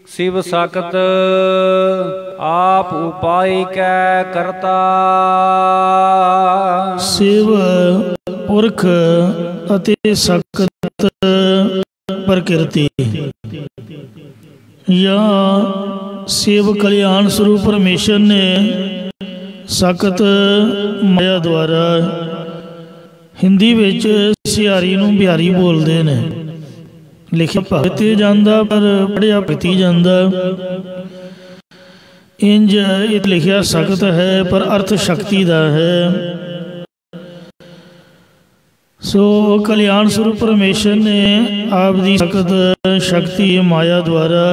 शिव सकत आप उपाय कै करता। शिव पुरख अते सकत प्रकृति या शिव कल्याण स्वरूप परमेश्वर ने सकत माया द्वारा हिंदी विच सियारी नूं बिहारी बोलते हैं। लिखिया भगती जांदा पर पढ़िया भगती जांदा। इंज लिखिया सकत है पर अर्थ शक्ति दा है। सो कल्याण स्वरूप परमेश्वर ने आप दी सकत शक्ति माया द्वारा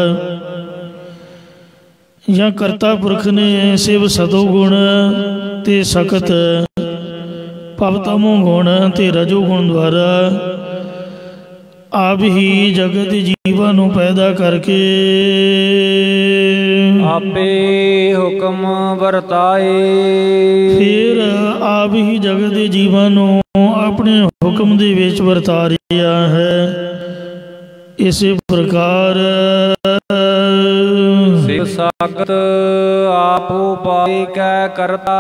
या करता पुरख ने शिव सतो गुण ते सकत भवतमो गुण ते रजो गुण द्वारा आप ही जगत जीवां नूं पैदा करके आपे हुक्म वरताए। फिर आप ही जगत जीवां नूं अपने हुक्म दे विच वरता रहा है। इस प्रकार शिव सकत आप उपाय कै करता।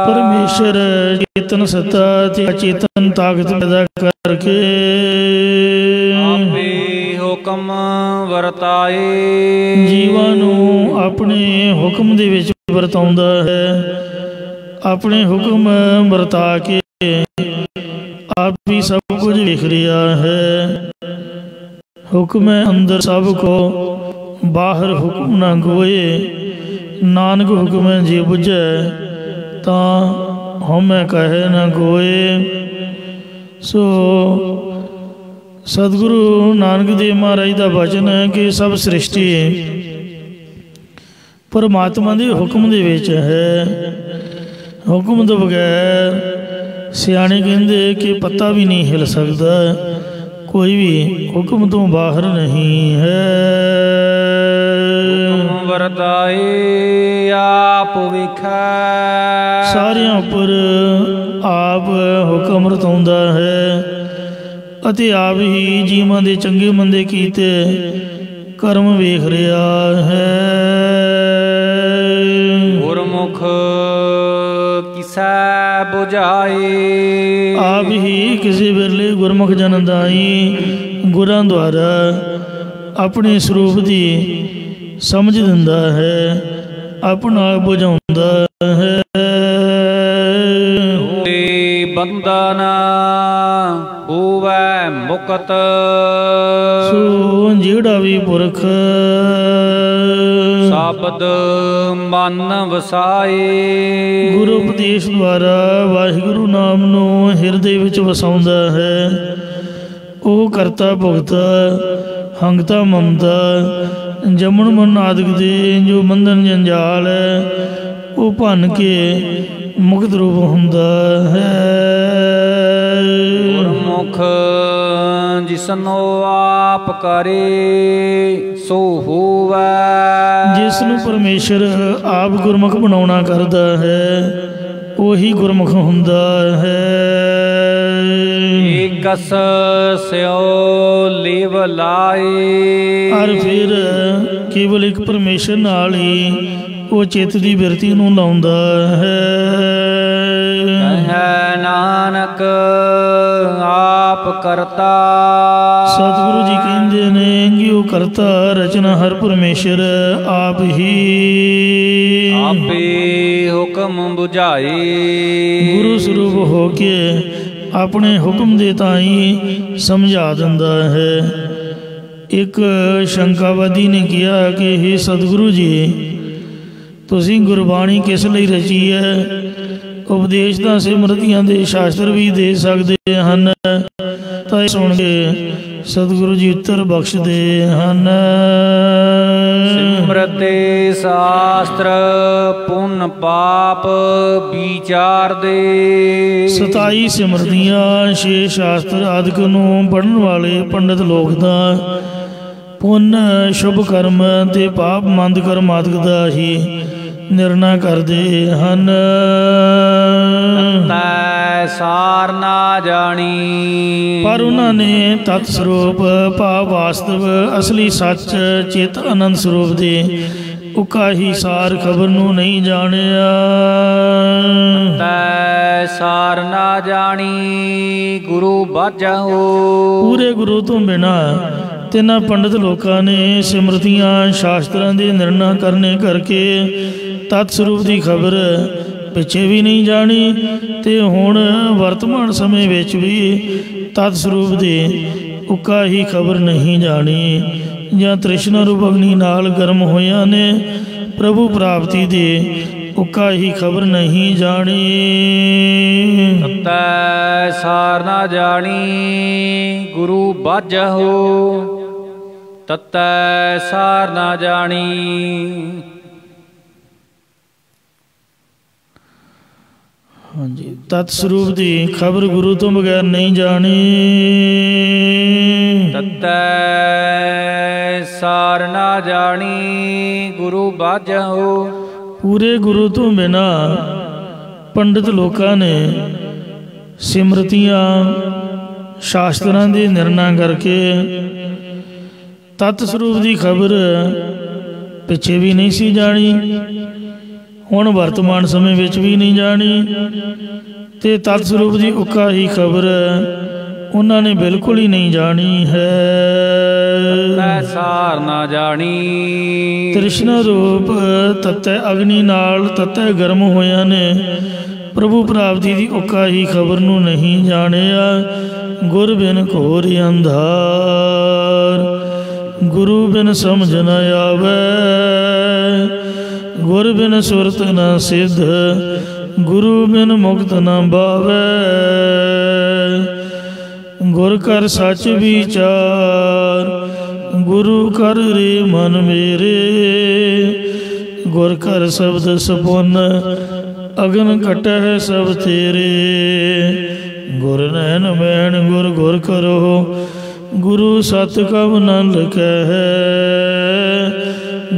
परमेश्वर चेतन सत्ता ते अचेतन ताकत पैदा करके आपे हुक्म वरताए। जीवां नूं अपने हुक्म दे विच वरताउंदा है। अपने हुक्म वरता के आप भी सब कुछ लिख रहा है। हुक्म अंदर सब को बाहर हुक्म ना गोए। नानक हुक्म जे बुझे ता हमें कहे ना गोए। सो सतगुरु नानक देव महाराज का वचन है कि सब सृष्टि परमात्मा के हुक्म दे विच है। हुक्म तो बगैर सियाणे कहते कि पत्ता भी नहीं हिल सकता। कोई भी हुक्म तो बाहर नहीं है। हुक्म वरताए आप विखै। सारियां उपर आप हुक्म वरताउंदा है अते आप ही जीवां दे चंगे मंदे कीते कर्म वेख रहा है। गुरमुख किसै बुझाए। आप ही किसी वेले गुरमुख जन दाई गुरां द्वारा अपने स्वरूप की समझ दिंदा है। अपना आप बुझाउंदा है। बंधन होवै मुक्त। सो जेड़ा भी पुरख शब्द मन वसाए। गुरु उपदेश द्वारा वाहिगुरु नाम नू हिरदे विच वसाउंदा है। वो करता भुगता हंगता ममता जमन मन आदि दे जो बंधन जंजाल है वो भन के मुक्त रूप हुंदा है। गुरमुख जिसनो आप करे सो होवै। जिसनू परमेश्वर आप गुरमुख बनाउणा करदा है वही गुरमुख हुंदा है। एकस स्यो लेव लाए। और फिर केवल एक परमेश्वर नाल ही वो चित्त की बिरती नूं लाउंदा है। कहे नानक आप करता। सतगुरु जी कहते ने कि वो करता रचना हर परमेश्वर आप ही। आपे हुक्म बुझाए। गुरु स्वरूप होके अपने हुक्म दे ताई समझा दिंदा है। एक शंकावादी ने कहा कि हे सतगुरु जी तुसीं गुरबाणी किस लई रची है। उपदेश तां सिमरतियां दे शास्त्र भी दे सकते हैं। तां सुन के सतगुरु जी उत्तर बख्शते हैं। सिमरते शास्त्र पुण्य पाप विचार दे। 27 सिमरतियां 6 शास्त्र आदि नूं पढ़न वाले पंडित लोग दा पुण्य शुभ कर्म ते पाप मंद कर्म आदि दा ही निर्णय करते हैं। ਤੈ ਸਾਰ ਨਾ ਜਾਣੀ। ਪਰ ਉਹਨਾਂ ਨੇ ਤਤ ਸਰੂਪ ਭਾਵ ਵਾਸਤਵ ਅਸਲੀ ਸੱਚ ਚਿਤ ਆਨੰਦ ਸਰੂਪ ਦੇ ਉਕਾ ਹੀ ਸਾਰ ਖਬਰ ਨੂੰ ਨਹੀਂ ਜਾਣਿਆ। ਤੈ ਸਾਰ ਨਾ ਜਾਣੀ ਗੁਰੂ ਬਾਝਹੁ। ਪੂਰੇ ਗੁਰੂ ਤੋਂ ਬਿਨਾ ਤਿੰਨਾਂ ਪੰਡਤ ਲੋਕਾਂ ਨੇ ਸਿਮਰਤੀਆਂ ਸ਼ਾਸਤਰਾਂ ਦੇ ਨਿਰਣਾ ਕਰਨੇ ਕਰਕੇ ਤਤ ਸਰੂਪ ਦੀ ਖਬਰ ਪਿੱਛੇ ਵੀ ਨਹੀਂ ਜਾਣੀ ਤੇ ਹੁਣ ਵਰਤਮਾਨ ਸਮੇਂ ਵਿੱਚ ਵੀ ਤਤ ਸਰੂਪ ਦੇ ਉਕਾ ਹੀ ਖਬਰ ਨਹੀਂ ਜਾਣੀ। ਜਾਂ ਤ੍ਰਿਸ਼ਨਾ ਰੂਪ ਅਗਨੀ ਨਾਲ ਗਰਮ ਹੋਇਆਂ ਨੇ ਪ੍ਰਭੂ ਪ੍ਰਾਪਤੀ ਦੇ ਉਕਾ ਹੀ ਖਬਰ ਨਹੀਂ ਜਾਣੀ। ਤੈ ਸਾਰ ਨਾ ਜਾਣੀ ਗੁਰੂ ਬਾਝਹੁ। ਤਤੈ ਸਾਰ ਨਾ ਜਾਣੀ। ਹਾਂਜੀ, ਤਤ ਸਰੂਪ ਦੀ ਖਬਰ ਗੁਰੂ ਤੋਂ ਬਗੈਰ ਨਹੀਂ ਜਾਣੀ। ਤਤੈ ਸਾਰ ਨਾ ਜਾਣੀ ਗੁਰੂ ਬਾਝਹੁ। ਪੂਰੇ ਗੁਰੂ ਤੋਂ ਬਿਨਾ ਪੰਡਿਤ ਲੋਕਾਂ ਨੇ ਸਿਮਰਤੀਆਂ ਸ਼ਾਸਤਰਾਂ ਦੇ ਨਿਰਣਾ ਕਰਕੇ ਤਤ ਸਰੂਪ ਦੀ ਖਬਰ ਪਿੱਛੇ ਵੀ ਨਹੀਂ ਸੀ ਜਾਣੀ, ਹੁਣ ਵਰਤਮਾਨ ਸਮੇਂ ਵਿੱਚ ਵੀ ਨਹੀਂ ਜਾਣੀ ਤੇ ਤਤ ਸਰੂਪ ਦੀ ਉਕਾ ਹੀ ਖਬਰ ਉਹਨਾਂ ਨੇ ਬਿਲਕੁਲ ਹੀ ਨਹੀਂ ਜਾਣੀ ਹੈ। ਤੈ ਸਾਰ ਨਾ ਜਾਣੀ। ਤ੍ਰਿਸ਼ਨਾ ਰੂਪ ਤਤੈ ਅਗਨੀ ਨਾਲ ਤਤੈ ਗਰਮ ਹੋਇਆਂ ਨੇ ਪ੍ਰਭੂ ਪ੍ਰਾਪਤੀ ਦੀ ਉਕਾ ਹੀ ਖਬਰ ਨੂੰ ਨਹੀਂ ਜਾਣਿਆ। ਗੁਰ ਬਿਨ ਘੋਰ ਅੰਧਾਰ, ਗੁਰੂ ਬਿਨ ਸਮਝ ਨ ਆਵੈ, ਗੁਰ ਬਿਨ ਸੁਰਤ ਨ ਸਿੱਧ, ਗੁਰੂ ਬਿਨ ਮੁਕਤ ਨ ਬਾਵੈ। ਗੁਰ ਕਰ ਸੱਚ ਵਿਚਾਰ, ਗੁਰੂ ਕਰ ਰੇ ਮਨ ਮੇਰੇ, ਗੁਰ ਕਰ ਸ਼ਬਦ ਸਪੁਨ, ਅਗਨ ਕਟਹਿ ਸਭ ਤੇਰੇ। ਗੁਰ ਨੈਣ ਬੈਣ ਗੁਰ ਗੁਰ ਕਰੋ, ਗੁਰੂ ਸਤ ਕਬ ਨ ਲਕਹਿ।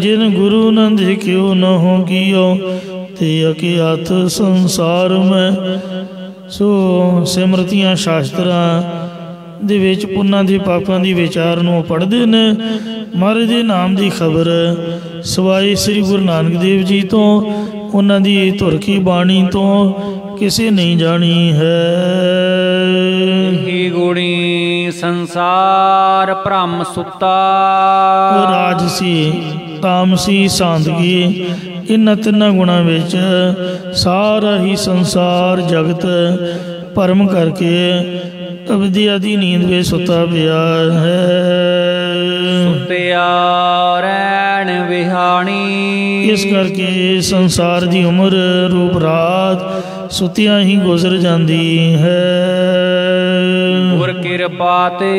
ਜਿਨ ਗੁਰੂ ਨ ਦੇਖਿਓ ਨ ਹੋ ਕੀਓ, ਤੇ ਅਕਿਆਤ ਸੰਸਾਰ ਮੈਂ। ਸੋ ਸਿਮਰਤੀਆਂ ਸ਼ਾਸਤਰਾਂ ਦੇ ਵਿੱਚ ਪੁੰਨਾਂ ਦੇ ਪਾਪਾਂ ਦੀ ਵਿਚਾਰ ਨੂੰ ਪੜ੍ਹਦੇ ਨੇ। ਮਹਾਰਾਜ ਦੇ ਨਾਮ ਦੀ ਖਬਰ ਸਵਾਈ ਸ੍ਰੀ ਗੁਰੂ ਨਾਨਕ ਦੇਵ ਜੀ ਤੋਂ, ਉਹਨਾਂ ਦੀ ਧੁਰ ਕੀ ਬਾਣੀ ਤੋਂ ਕਿਸੇ ਨਹੀਂ ਜਾਣੀ ਹੈ। ਹੀ ਗੁਣੀ ਸੰਸਾਰ ਭ੍ਰਮ ਸੁੱਤਾ। ਰਾਜਸੀ, ਤਾਮਸੀ, ਸਾਂਦਗੀ, ਇਹਨਾਂ ਤਿੰਨਾਂ ਗੁਣਾਂ ਵਿੱਚ ਸਾਰਾ ਹੀ ਸੰਸਾਰ ਜਗਤ ਭਰਮ ਕਰਕੇ ਅਵਿਦਿਆ ਦੀ ਨੀਂਦ ਵਿੱਚ ਸੁੱਤਾ ਪਿਆ ਹੈ। ਸੁੱਤਿਆ ਰਹਿਣ ਵਿਹਾਣੀ। ਇਸ ਕਰਕੇ ਸੰਸਾਰ ਦੀ ਉਮਰ ਰੂਪ ਰਾਤ ਸੁੱਤਿਆਂ ਹੀ ਗੁਜ਼ਰ ਜਾਂਦੀ ਹੈ। ਗੁਰ ਕਿਰਪਾ ਤੇ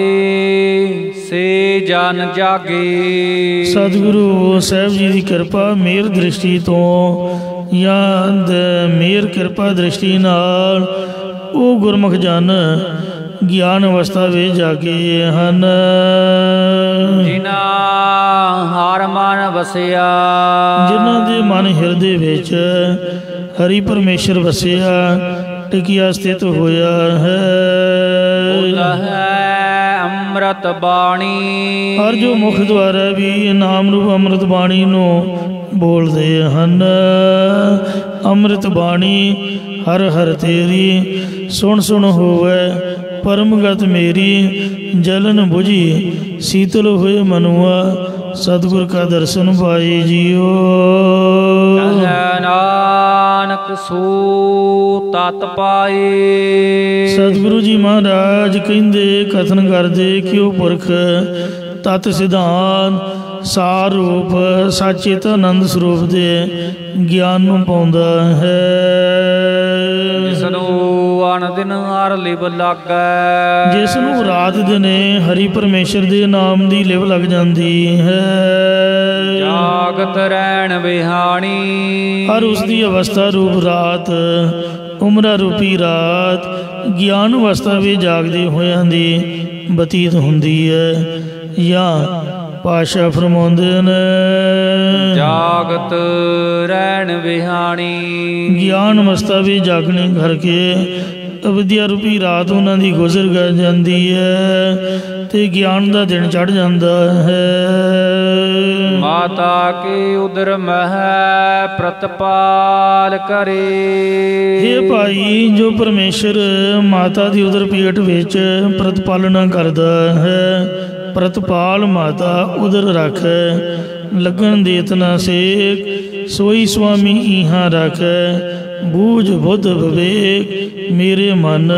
ਸੇ ਜਨ ਜਾਗੇ। ਸਤਿਗੁਰੂ ਸਾਹਿਬ ਜੀ ਦੀ ਕਿਰਪਾ ਮੇਰ ਦ੍ਰਿਸ਼ਟੀ ਤੋਂ ਜਾਂ ਮੇਰ ਕਿਰਪਾ ਦ੍ਰਿਸ਼ਟੀ ਨਾਲ ਉਹ ਗੁਰਮੁਖ ਜਨ ਗਿਆਨ ਅਵਸਥਾ ਵਿੱਚ ਜਾਗੇ ਹਨ। ਜਿਨ੍ਹਾਂ ਹਰ ਮਨ ਵਸਿਆ। ਜਿਨ੍ਹਾਂ ਦੇ ਮਨ ਹਿਰਦੇ ਵਿੱਚ ਹਰੀ ਪਰਮੇਸ਼ਰ ਵਸਿਆ, ਟਿਕਿਆ ਸਥਿਤ ਹੋਇਆ ਹੈ। ਅੰਮ੍ਰਿਤ ਬਾਣੀ। ਹਰ ਜੋ ਮੁਖ ਦੁਆਰਾ ਵੀ ਨਾਮ ਰੂਪ ਅੰਮ੍ਰਿਤ ਬਾਣੀ ਨੂੰ ਬੋਲਦੇ ਹਨ। ਅੰਮ੍ਰਿਤ ਬਾਣੀ ਹਰ ਹਰ ਤੇਰੀ, ਸੁਣ ਸੁਣ ਹੋਵੇ ਪਰਮਗਤ ਮੇਰੀ। ਜਲਨ ਬੁਝੀ ਸੀਤਲ ਹੋਏ ਮਨੁਆ, ਸਤਿਗੁਰ ਕਾ ਦਰਸ਼ਨ ਪਾਏ ਜੀਓ। ਨਾਨਕ ਸੋ ਤਤ ਪਾਏ। ਸਤਿਗੁਰੂ ਜੀ ਮਹਾਰਾਜ ਕਹਿੰਦੇ, ਕਥਨ ਕਰਦੇ ਕਿ ਉਹ ਪੁਰਖ ਤਤ ਸਿਧਾਂਤ ਸਾਰ ਰੂਪ ਸਚਿਤ ਆਨੰਦ ਸਰੂਪ ਦੇ ਗਿਆਨ ਨੂੰ ਪਾਉਂਦਾ ਹੈ। ਜਿਸ ਨੂੰ ਅਨ ਦਿਨ ਹਰ ਲਿਵ ਲਾਗੈ। ਜਿਸ ਨੂੰ ਰਾਤ ਦਿਨੇ ਹਰੀ ਪਰਮੇਸ਼ਰ ਦੇ ਨਾਮ ਦੀ ਲਿਵ ਲੱਗ ਜਾਂਦੀ ਹੈ। ਜਾਗਤ ਰਹਿਣ ਵਿਹਾਣੀ। ਹਰ ਉਸ ਦੀ ਅਵਸਥਾ ਰੂਪ ਰਾਤ, ਉਮਰਾ ਰੂਪੀ ਰਾਤ ਗਿਆਨ ਅਵਸਥਾ ਵਿੱਚ ਜਾਗਦੇ ਹੋਇਆਂ ਦੀ ਬਤੀਤ ਹੁੰਦੀ ਹੈ। ਜਾਂ ਪਾਸ਼ਾ ਫਰਮਾਉਂਦੇ ਨੇ, ਜਾਗਤ ਰਹਿਣ ਵਿਹਾਣੀ। ਗਿਆਨ ਅਵਸਥਾ ਵੀ ਜਾਗਣੀ ਕਰਕੇ ਅਵਿਦਿਆ ਰੂਪੀ ਰਾਤ ਉਹਨਾਂ ਦੀ ਗੁਜ਼ਰ ਜਾਂਦੀ ਹੈ ਤੇ ਗਿਆਨ ਦਾ ਦਿਨ ਚੜ੍ਹ ਜਾਂਦਾ ਹੈ। ਮਾਤਾ ਕੇ ਉਦਰ ਮਹਿ ਪ੍ਰਤਪਾਲ ਕਰੇ। ਇਹ ਭਾਈ, ਜੋ ਪਰਮੇਸ਼ਰ ਮਾਤਾ ਦੀ ਉਦਰ ਪੇਟ ਵਿੱਚ ਪ੍ਰਤਪਾਲਨਾ ਕਰਦਾ ਹੈ, ਪ੍ਰਤਪਾਲ ਮਾਤਾ ਉਦਰ ਰੱਖੈ, ਲੱਗਣ ਦੇਤ ਨਾ ਸੇਕ, ਸੋਈ ਸੁਆਮੀ ਇਹਾਂ ਰੱਖੈ, ਬੂਝ ਬੁੱਧ ਵਿਵੇਕ, ਮੇਰੇ ਮਨ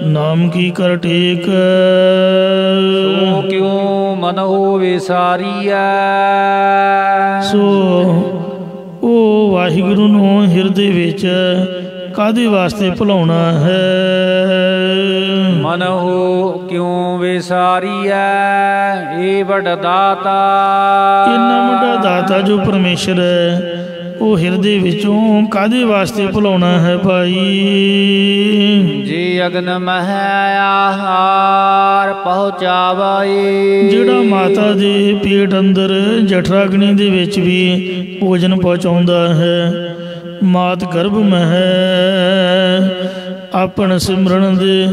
ਨਾਮ ਕੀ ਕਰ ਟੇਕ। ਸੋ ਕਿਉ ਮਨੋ ਵਿਸਾਰੀਐ। ਸੋ ਉਹ ਵਾਹਿਗੁਰੂ ਨੂੰ ਹਿਰਦੇ ਵਿੱਚ ਕਾਹਦੇ ਵਾਸਤੇ ਭੁਲਾਉਣਾ ਹੈ? ਮਨਹੁ ਕਿਉ ਵਿਸਾਰੀਐ ਏ ਵੱਡ ਦਾਤਾ। ਇੰਨਾ ਵੱਡਾ ਦਾਤਾ ਜੋ ਪਰਮੇਸ਼ਰ ਹੈ, ਉਹ ਹਿਰਦੇ ਵਿੱਚੋਂ ਕਾਹਦੇ ਵਾਸਤੇ ਭੁਲਾਉਣਾ ਹੈ ਭਾਈ? ਜੀ ਅਗਨ ਮਹਿ ਆਹਾਰ ਪਹੁੰਚਾਵਾਏ। ਜਿਹੜਾ ਮਾਤਾ ਦੇ ਪੇਟ ਅੰਦਰ ਜਠਰਾਗਨੀ ਦੇ ਵਿੱਚ ਵੀ ਭੋਜਨ ਪਹੁੰਚਾਉਂਦਾ ਹੈ। ਮਾਤ ਗਰਭ ਮਹਿ ਆਪਣ ਸਿਮਰਨ ਦੇ,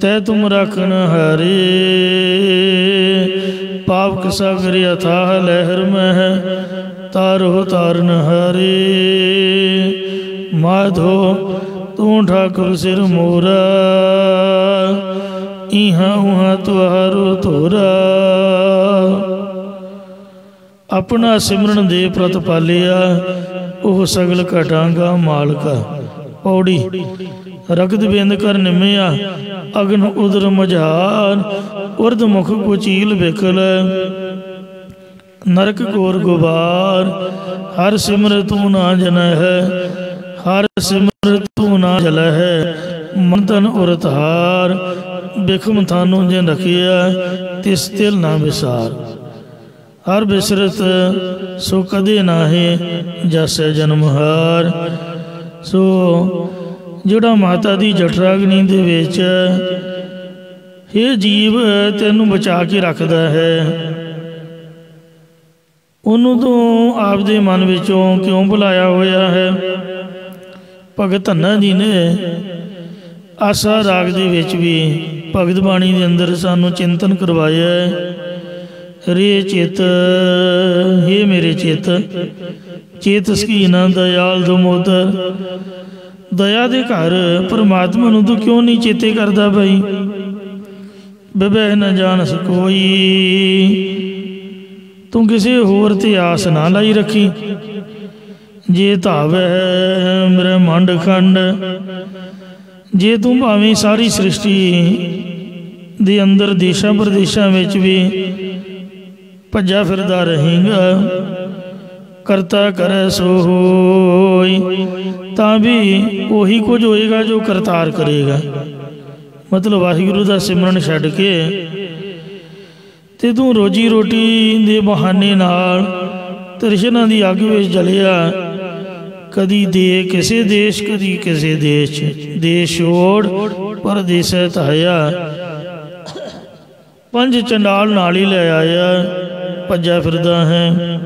ਤੈ ਤੁਮ ਰੱਖਣ ਹਾਰੇ, ਪਾਵਕ ਸਾਗਰ ਅਥਾਹ ਲਹਿਰ ਮਹਿ, ਤਾਰੋ ਤਾਰਨ ਹਾਰੇ। ਮਾਧੋ ਤੂੰ ਠਾਕੁਰ ਸਿਰ ਮੋਰਾ, ਇਹਾਂ ਉਹਾਂ ਤੁਹਾਰੋ ਧੋਰਾ। ਆਪਣਾ ਸਿਮਰਨ ਦੇ ਪ੍ਰਤਪਾਲਿਆ, ਉਹ ਸਗਲ ਘਟਾਂਗਾ ਮਾਲਕਾ। ਪੌੜੀ ਰਗਦ ਬੇਂਦ ਕਰ ਨਿਮਿਆ, ਅਗਨ ਉਦਰ ਮਝਾਰ, ਉਰਦ ਮੁਖ ਕੁਚੀਲ ਬਿਕਲ, ਨਰਕ ਘੋਰ ਗੁਬਾਰ। ਹਰ ਸਿਮਰ ਤੂੰ ਨਾ ਜਨ ਹੈ, ਹਰ ਸਿਮਰ ਤੂੰ ਨਾ ਜਲ ਹੈ, ਮਨ ਤਨ ਉਰਤ ਹਾਰ। ਬਿਖਮ ਥਾਨੂੰ ਜਿਨ ਰਖਿਆ, ਤਿਸ ਤਿਲ ਨਾ ਵਿਸਾਰ। ਹਰ ਬਿਸਰਤ ਸੋ ਕਦੇ ਨਾਹੇ, ਜਸੈ ਜਨਮ ਹਾਰ। ਸੋ ਜਿਹੜਾ ਮਾਤਾ ਦੀ ਜਠਰਾਗਨੀ ਦੇ ਵਿੱਚ ਇਹ ਜੀਵ ਤੈਨੂੰ ਬਚਾ ਕੇ ਰੱਖਦਾ ਹੈ, ਉਹਨੂੰ ਤੂੰ ਆਪਦੇ ਮਨ ਵਿੱਚੋਂ ਕਿਉਂ ਬੁਲਾਇਆ ਹੋਇਆ ਹੈ? ਭਗਤ ਧੰਨਾ ਜੀ ਨੇ ਆਸਾ ਰਾਗ ਦੇ ਵਿੱਚ ਵੀ ਭਗਤ ਬਾਣੀ ਦੇ ਅੰਦਰ ਸਾਨੂੰ ਚਿੰਤਨ ਕਰਵਾਇਆ ਹੈ। ਰੇ ਚਿਤ, ਹੇ ਮੇਰੇ ਚਿਤ, ਚੇਤਸ ਕੀ ਨਾ ਦਇਆਲ ਦਮੋਦਰ। ਦਇਆ ਦੇ ਘਰ ਪਰਮਾਤਮਾ ਨੂੰ ਤੂੰ ਕਿਉਂ ਨਹੀਂ ਚੇਤੇ ਕਰਦਾ ਭਾਈ? ਬਿਬਹਿ ਨਾ ਜਾਣਸ ਕੋਈ, ਤੂੰ ਕਿਸੇ ਹੋਰ ਤੇ ਆਸ ਨਾ ਲਾਈ ਰੱਖੀ। ਜੇ ਧਾਵੈ ਬ੍ਰਹਮੰਡ ਖੰਡ, ਜੇ ਤੂੰ ਭਾਵੇਂ ਸਾਰੀ ਸ੍ਰਿਸ਼ਟੀ ਦੇ ਅੰਦਰ ਦੇਸ਼ਾਂ ਪ੍ਰਦੇਸ਼ਾਂ ਵਿੱਚ ਵੀ ਭੱਜਾ ਫਿਰਦਾ ਰਹੇਗਾ, ਕਰਤਾ ਕਰੈ ਸੋ ਹੋਈ, ਤਾਂ ਵੀ ਉਹੀ ਕੁਝ ਹੋਏਗਾ ਜੋ ਕਰਤਾਰ ਕਰੇਗਾ। ਮਤਲਬ ਵਾਹਿਗੁਰੂ ਦਾ ਸਿਮਰਨ ਛੱਡ ਕੇ ਤੇ ਤੂੰ ਰੋਜੀ ਰੋਟੀ ਦੇ ਬਹਾਨੇ ਨਾਲ ਤ੍ਰਿਸ਼ਨਾ ਦੀ ਅੱਗ ਵਿੱਚ ਜਲਿਆ, ਕਦੀ ਦੇ ਕਿਸੇ ਦੇਸ਼, ਕਦੀ ਕਿਸੇ ਦੇਸ਼, ਦੇਸ਼ ਛੋੜ ਪਰਦੇਸੈ ਧਾਇਆ। ਪੰਜ ਚੰਡਾਲ ਨਾਲ ਹੀ ਲੈ ਆਇਆ, ਭੱਜਾ ਫਿਰਦਾ ਹੈ।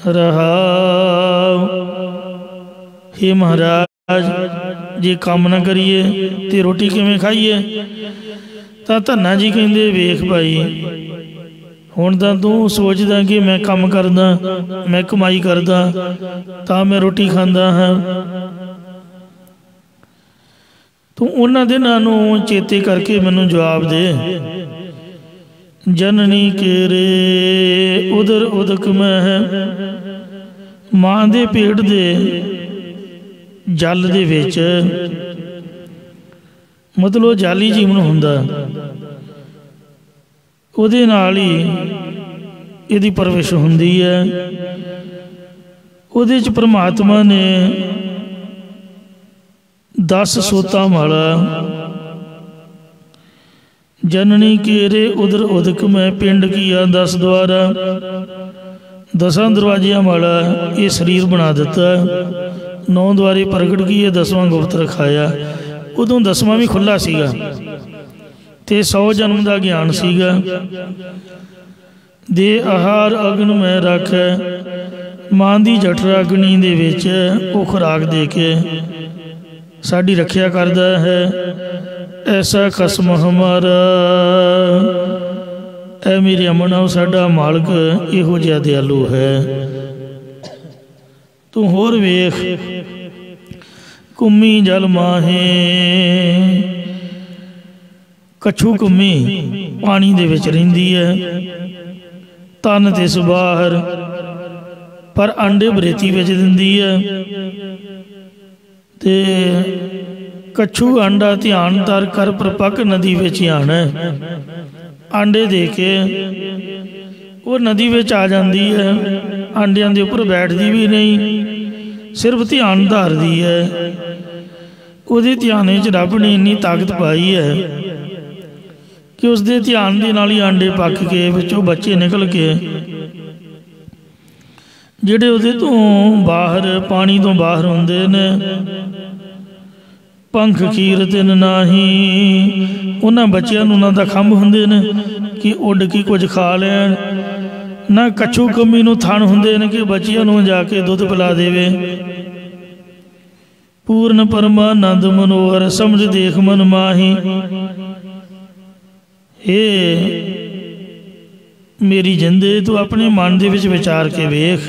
ਰਹਾਉ, ਹੇ ਮਹਾਰਾਜ, ਜੇ ਕੰਮ ਨਾ ਕਰੀਏ ਤੇ ਰੋਟੀ ਕਿਵੇਂ ਖਾਈਏ? ਤਾਂ ਧੰਨਾ ਜੀ ਕਹਿੰਦੇ, ਵੇਖ ਭਾਈ, ਹੁਣ ਤਾਂ ਤੂੰ ਸੋਚਦਾ ਕਿ ਮੈਂ ਕੰਮ ਕਰਦਾ, ਮੈਂ ਕਮਾਈ ਕਰਦਾ ਤਾਂ ਮੈਂ ਰੋਟੀ ਖਾਂਦਾ ਹਾਂ। ਤੂੰ ਉਹਨਾਂ ਦਿਨਾਂ ਨੂੰ ਚੇਤੇ ਕਰਕੇ ਮੈਨੂੰ ਜਵਾਬ ਦੇ। ਜਨਨੀ ਕੇਰੇ ਉਦਰ ਉਦਕ ਮਹਿ, ਮਾਂ ਦੇ ਪੇਟ ਦੇ ਜਲ ਦੇ ਵਿੱਚ, ਮਤਲਬ ਜਾਲੀ ਜੀਵਨ ਹੁੰਦਾ, ਉਹਦੇ ਨਾਲ ਹੀ ਇਹਦੀ ਪਰਵਿਸ਼ ਹੁੰਦੀ ਹੈ। ਉਹਦੇ 'ਚ ਪਰਮਾਤਮਾ ਨੇ 10 ਸੋਤਾਂ ਵਾਲਾ, ਜਨਨੀ ਕੇਰੇ ਉਦਰ ਉਦਕ ਮੈਂ, ਪਿੰਡ ਕੀਆ 10 ਦੁਆਰਾ, 10 ਦਰਵਾਜ਼ਿਆਂ ਵਾਲਾ ਇਹ ਸਰੀਰ ਬਣਾ ਦਿੱਤਾ। 9 ਦੁਆਰੇ ਪ੍ਰਗਟ ਕੀਏ, 10ਵਾਂ ਗੁਪਤ ਰਖਾਇਆ। ਉਦੋਂ 10ਵਾਂ ਵੀ ਖੁੱਲ੍ਹਾ ਸੀਗਾ ਤੇ 100 ਜਨਮ ਦਾ ਗਿਆਨ ਸੀਗਾ। ਦੇ ਆਹਾਰ ਅਗਨ ਮੈਂ ਰੱਖੈ। ਮਾਂ ਦੀ ਜਠਰ ਅਗਨੀ ਦੇ ਵਿੱਚ ਉਹ ਖੁਰਾਕ ਦੇ ਕੇ ਸਾਡੀ ਰੱਖਿਆ ਕਰਦਾ ਹੈ। ਐਸਾ ਖਸਮ ਹਮਾਰਾ, ਐ ਮੇਰੇ ਅਮਨਾ ਸਾਡਾ ਮਾਲਕ ਇਹੋ ਜਿਹਾ ਦਿਆਲੂ ਹੈ। ਤੂੰ ਹੋਰ ਵੇਖ, ਕੁੰਮੀ ਜਲ ਮਾਹੇ, ਕੱਛੂ ਕੁੰਮੀ ਪਾਣੀ ਦੇ ਵਿੱਚ ਰਹਿੰਦੀ ਹੈ। ਤਨ ਤਿਸ ਬਾਹਰ, ਪਰ ਆਂਡੇ ਬਰੇਤੀ ਵਿੱਚ ਦਿੰਦੀ ਹੈ। ਤੇ ਕੱਛੂ ਆਂਡਾ ਧਿਆਨ ਧਰ ਕਰ ਪ੍ਰਪੱਕ ਨਦੀ ਵਿੱਚ ਆਣਾ। ਆਂਡੇ ਦੇ ਕੇ ਉਹ ਨਦੀ ਵਿੱਚ ਆ ਜਾਂਦੀ ਹੈ। ਆਂਡਿਆਂ ਦੇ ਉੱਪਰ ਬੈਠਦੀ ਵੀ ਨਹੀਂ, ਸਿਰਫ ਧਿਆਨ ਧਾਰਦੀ ਹੈ। ਉਹਦੇ ਧਿਆਨ ਵਿੱਚ ਰੱਬ ਨੇ ਇੰਨੀ ਤਾਕਤ ਪਾਈ ਹੈ ਕਿ ਉਸਦੇ ਧਿਆਨ ਦੇ ਨਾਲ ਹੀ ਆਂਡੇ ਪੱਕ ਕੇ ਵਿੱਚੋਂ ਬੱਚੇ ਨਿਕਲ ਕੇ ਜਿਹੜੇ ਉਹਦੇ ਤੋਂ ਬਾਹਰ, ਪਾਣੀ ਤੋਂ ਬਾਹਰ ਹੁੰਦੇ ਨੇ। ਪੰਖ ਕੀਰਤਨ ਨਾਹੀ, ਉਹਨਾਂ ਬੱਚਿਆਂ ਨੂੰ ਉਹਨਾਂ ਦਾ ਖੰਭ ਹੁੰਦੇ ਨੇ ਕਿ ਉੱਡ ਕੇ ਕੁਝ ਖਾ ਲੈਣ। ਨਾ ਕੱਛੂ ਕੰਮੀ ਨੂੰ ਥਣ ਹੁੰਦੇ ਨੇ ਕਿ ਬੱਚਿਆਂ ਨੂੰ ਜਾ ਕੇ ਦੁੱਧ ਪਿਲਾ ਦੇਵੇ। ਪੂਰਨ ਪਰਮਾਨੰਦ ਮਨੋਹਰ, ਸਮਝ ਦੇਖ ਮਨ ਮਾਹੀ। ਇਹ ਮੇਰੀ ਜਿੰਦੇ ਤੂੰ ਆਪਣੇ ਮਨ ਦੇ ਵਿੱਚ ਵਿਚਾਰ ਕੇ ਵੇਖ,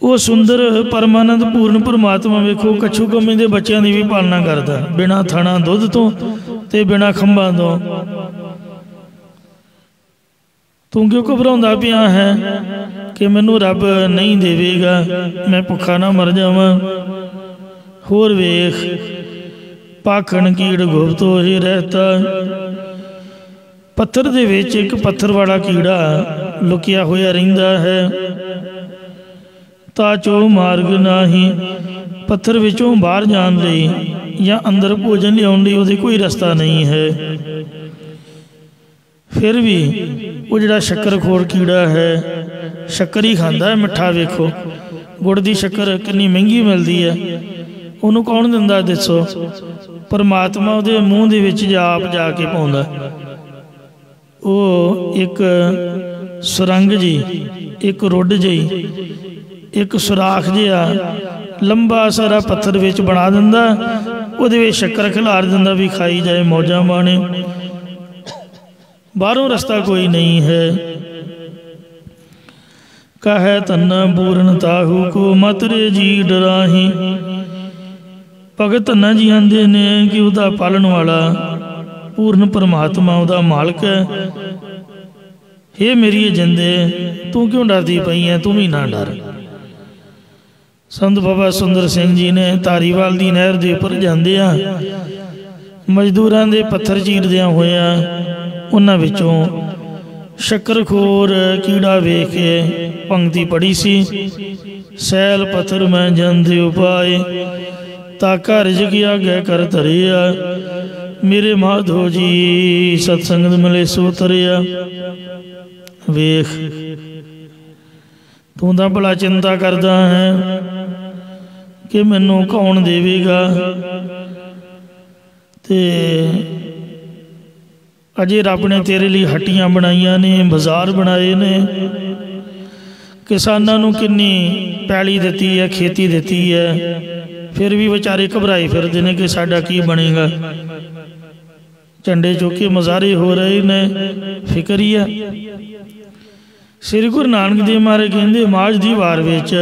ਉਹ ਸੁੰਦਰ ਪਰਮਾਨੰਦ ਪੂਰਨ ਪਰਮਾਤਮਾ ਵੇਖੋ ਕੱਛੂ ਕੰਮੀ ਦੇ ਬੱਚਿਆਂ ਦੀ ਵੀ ਪਾਲਣਾ ਕਰਦਾ, ਬਿਨਾਂ ਥਣਾ ਦੁੱਧ ਤੋਂ ਤੇ ਬਿਨਾਂ ਖੰਭਾਂ ਤੋਂ। ਤੂੰ ਕਿਉਂ ਘਬਰਾਉਂਦਾ ਪਿਆ ਹੈ ਕਿ ਮੈਨੂੰ ਰੱਬ ਨਹੀਂ ਦੇਵੇਗਾ, ਮੈਂ ਭੁੱਖਾ ਨਾ ਮਰ ਜਾਵਾਂ। ਹੋਰ ਵੇਖ, ਪਾਖਣ ਕੀੜ ਗੁਪਤੋ ਹੀ ਰਹਿਤਾ। ਪੱਥਰ ਦੇ ਵਿੱਚ ਇੱਕ ਪੱਥਰ ਵਾਲਾ ਕੀੜਾ ਲੁਕਿਆ ਹੋਇਆ ਰਹਿੰਦਾ ਹੈ। ਤਾਂ ਚੋ ਮਾਰਗ ਨਾਹੀ, ਪੱਥਰ ਵਿੱਚੋਂ ਬਾਹਰ ਜਾਣ ਲਈ ਜਾਂ ਅੰਦਰ ਭੋਜਨ ਲਿਆਉਣ ਲਈ ਉਹਦੇ ਕੋਈ ਰਸਤਾ ਨਹੀਂ ਹੈ। ਫਿਰ ਵੀ ਉਹ ਜਿਹੜਾ ਸ਼ੱਕਰਖੋਰ ਕੀੜਾ ਹੈ, ਸ਼ੱਕਰ ਹੀ ਖਾਂਦਾ ਹੈ, ਮਿੱਠਾ। ਵੇਖੋ ਗੁੜ ਦੀ ਸ਼ੱਕਰ ਕਿੰਨੀ ਮਹਿੰਗੀ ਮਿਲਦੀ ਹੈ, ਉਹਨੂੰ ਕੌਣ ਦਿੰਦਾ ਦੱਸੋ? ਪਰਮਾਤਮਾ ਉਹਦੇ ਮੂੰਹ ਦੇ ਵਿੱਚ ਆਪ ਜਾ ਕੇ ਪਾਉਂਦਾ। ਉਹ ਇੱਕ ਸੁਰੰਗ ਜੀ, ਇੱਕ ਰੁੱਡ ਜਿਹੀ, ਇੱਕ ਸੁਰਾਖ ਜਿਹਾ ਲੰਬਾ ਸਾਰਾ ਪੱਥਰ ਵਿੱਚ ਬਣਾ ਦਿੰਦਾ, ਉਹਦੇ ਵਿੱਚ ਸ਼ੱਕਰ ਖਿਲਾਰ ਦਿੰਦਾ ਵੀ ਖਾਈ ਜਾਏ, ਮੌਜਾਂ ਮਾਣੇ। ਬਾਹਰੋਂ ਰਸਤਾ ਕੋਈ ਨਹੀਂ ਹੈ। ਕਹੈ ਧੰਨਾ ਪੂਰਨ ਤਾਹੂ ਕੋ ਮਤਰੇ ਜੀ ਡਰਾਹੀ। ਭਗਤ ਧੰਨਾ ਜੀ ਆਂਦੇ ਨੇ ਕਿ ਉਹਦਾ ਪਾਲਣ ਵਾਲਾ ਪੂਰਨ ਪਰਮਾਤਮਾ ਉਹਦਾ ਮਾਲਕ ਹੈ। ਹੇ ਮੇਰੀ ਜਿੰਦੇ, ਤੂੰ ਕਿਉਂ ਡਰਦੀ ਪਈ ਹੈ? ਤੂੰ ਵੀ ਨਾ ਡਰ। ਸੰਤ ਬਾਬਾ ਸੁੰਦਰ ਸਿੰਘ ਜੀ ਨੇ ਧਾਰੀਵਾਲ ਦੀ ਨਹਿਰ ਦੇ ਉੱਪਰ ਜਾਂਦਿਆਂ ਮਜ਼ਦੂਰਾਂ ਦੇ ਪੱਥਰ ਚੀਰਦਿਆਂ ਹੋਇਆਂ ਉਹਨਾਂ ਵਿੱਚੋਂ ਸ਼ੱਕਰਖੋਰ ਕੀੜਾ ਵੇਖ ਕੇ ਪੰਕਤੀ ਪੜ੍ਹੀ ਸੀ। ਸੈਲ ਪੱਥਰ ਮੈਂ ਜਾਂਦੇ ਉਪਾਏ, ਤਾਂ ਘਰ ਜਗਿਆ ਗੈ ਕਰ ਧਰਿਆ। ਮੇਰੇ ਮਾਧੋ ਜੀ ਸਤਸੰਗਤ ਮਿਲੇ ਸੋ ਤਰਿਆ। ਵੇਖ, ਤੂੰ ਤਾਂ ਭਲਾ ਚਿੰਤਾ ਕਰਦਾ ਹੈ ਕਿ ਮੈਨੂੰ ਕੌਣ ਦੇਵੇਗਾ, ਤੇ ਅਜੇ ਰੱਬ ਨੇ ਤੇਰੇ ਲਈ ਹੱਟੀਆਂ ਬਣਾਈਆਂ ਨੇ, ਬਾਜ਼ਾਰ ਬਣਾਏ ਨੇ, ਕਿਸਾਨਾਂ ਨੂੰ ਕਿੰਨੀ ਪੈਲੀ ਦਿੱਤੀ ਹੈ, ਖੇਤੀ ਦਿੱਤੀ ਹੈ, ਫਿਰ ਵੀ ਵਿਚਾਰੇ ਘਬਰਾਏ ਫਿਰਦੇ ਨੇ ਕਿ ਸਾਡਾ ਕੀ ਬਣੇਗਾ। ਝੰਡੇ ਚੁੱਕ ਕੇ ਮੁਜ਼ਾਹਰੇ ਹੋ ਰਹੇ ਨੇ, ਫਿਕਰ ਹੀ ਆ। ਸ੍ਰੀ ਗੁਰੂ ਨਾਨਕ ਦੇਵ ਮਹਾਰਾਜ ਕਹਿੰਦੇ ਮਾਝ ਦੀ ਵਾਰ ਵਿੱਚ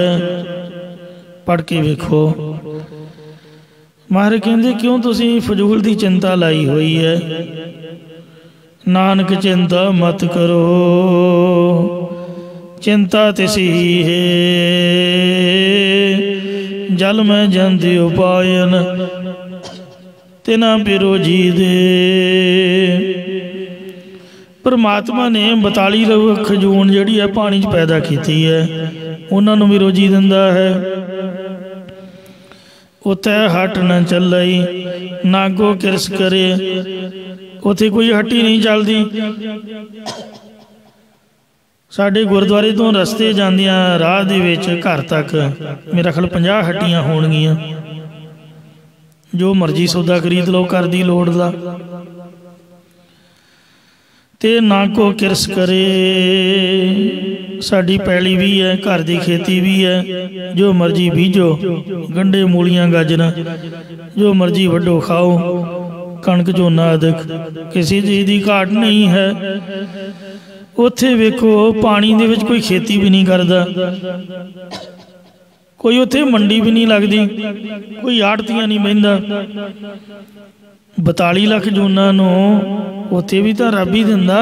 ਪੜ੍ਹ ਕੇ ਵੇਖੋ। ਮਹਾਰਾਜ ਕਹਿੰਦੇ ਕਿਉਂ ਤੁਸੀਂ ਫਜ਼ੂਲ ਦੀ ਚਿੰਤਾ ਲਾਈ ਹੋਈ ਹੈ? ਨਾਨਕ ਚਿੰਤਾ ਮਤ ਕਰੋ, ਚਿੰਤਾ ਤਿਸੀ ਹੈ। ਜਲ ਮੈਂ ਜਾਂਦੇ ਉਪਾਇਨ, ਤਿਨਾ ਪਿਰੋ ਜੀ ਦੇ। ਪਰਮਾਤਮਾ ਨੇ 42 ਲੱਖ ਜੂਨ ਜਿਹੜੀ ਹੈ ਪਾਣੀ 'ਚ ਪੈਦਾ ਕੀਤੀ ਹੈ, ਉਹਨਾਂ ਨੂੰ ਵੀ ਰੋਜੀ ਦਿੰਦਾ ਹੈ। ਉੱਥੇ ਹੱਟ ਨਾ ਚੱਲਈ, ਨਾਗੋ ਕਿਰਸ ਕਰੇ, ਉੱਥੇ ਕੋਈ ਹੱਟੀ ਨਹੀਂ ਚੱਲਦੀ। ਸਾਡੇ ਗੁਰਦੁਆਰੇ ਤੋਂ ਰਸਤੇ ਜਾਂਦਿਆਂ ਰਾਹ ਦੇ ਵਿੱਚ ਘਰ ਤੱਕ ਮੇਰਾ ਖਿਆਲ 50 ਹੱਟੀਆਂ ਹੋਣਗੀਆਂ। ਜੋ ਮਰਜ਼ੀ ਸੌਦਾ ਖਰੀਦ ਲਓ, ਘਰ ਦੀ ਲੋੜ ਦਾ। ते ना को किरस करे। साड़ी पैली भी है, घर की खेती भी है, जो मर्जी बीजो, गंढे मूलियां गाजर जो मर्जी वड्डो खाओ, कणक झोना अधिक, किसी चीज़ की घाट नहीं है। उत्थे वेखो पानी दे विच कोई खेती भी नहीं करता, कोई उत्थे मंडी भी नहीं लगती, कोई आड़तियां नहीं बहिंदा। 42 लाख जूना उत्थे भी तो रब ही दिंदा।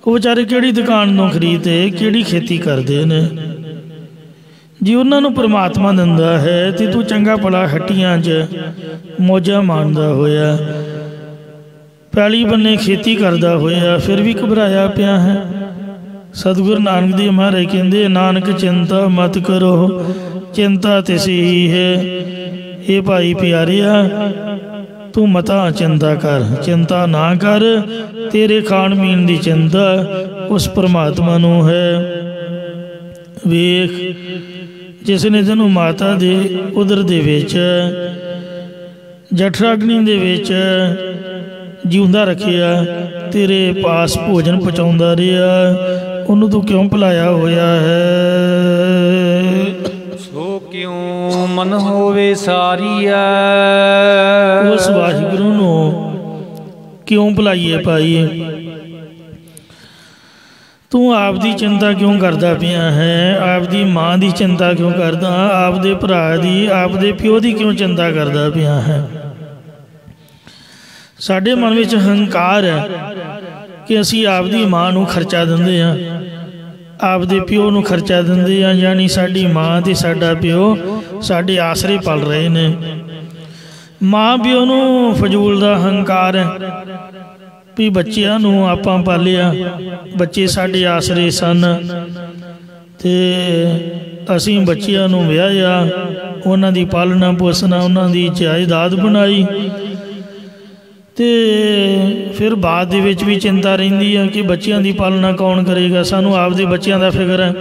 वो बेचारे किहड़ी दुकान तो खरीदते, किहड़ी खेती करते ने। जी उन्होंने परमात्मा दिंदा है तो तू चंगा भला हट्टियां च मौजा मारदा होया, पैली बन्ने खेती करदा होया, फिर भी घबराया पिया है। सतगुरु नानक देव महाराज कहते, नानक चिंता मत करो, चिंता तिसी ही है। ये भाई प्यारिया तू मता चिंता कर, चिंता ना कर, तेरे खाण पीण की चिंता उस परमात्मा नू है। वेख जिसने तेनू माता दे उदर दे विच जठराग्नि दे विच जीउंदा रखिया, तेरे पास भोजन पहुँचाउंदा रहा, उन्होंने तू क्यों भुलाया होया है। सो क्यों मन होवे सारिया, उस वाहिगुरु नू क्यों भुलाइए पाई। तू आप दी चिंता क्यों करदा पिया है, आप दी माँ दी चिंता क्यों करदा, आप दे भरा दी, आप दे प्यो दी क्यों चिंता करदा पिया है। साडे मन विच हंकार है कि असी आप दी माँ नू खर्चा दिंदे हां, आप दे प्यो नू खर्चा दिंदे हां, यानी साडी माँ ते साडा प्यो साडे आसरे पल रहे ने। माँ प्यो नू फजूल दा हंकार है भी बच्चियां नू आपां पालिया, बच्चे साडे आसरे सन ते असीं बच्चियां नू विआहिया, उन्हां दी पालना पोसना, उन्हां दी जायदाद बनाई। तो फिर बाद दे विच भी चिंता रहिंदी है कि बच्चियां दी पालना कौन करेगा। सानू आपदे बच्चियां दा फिक्र है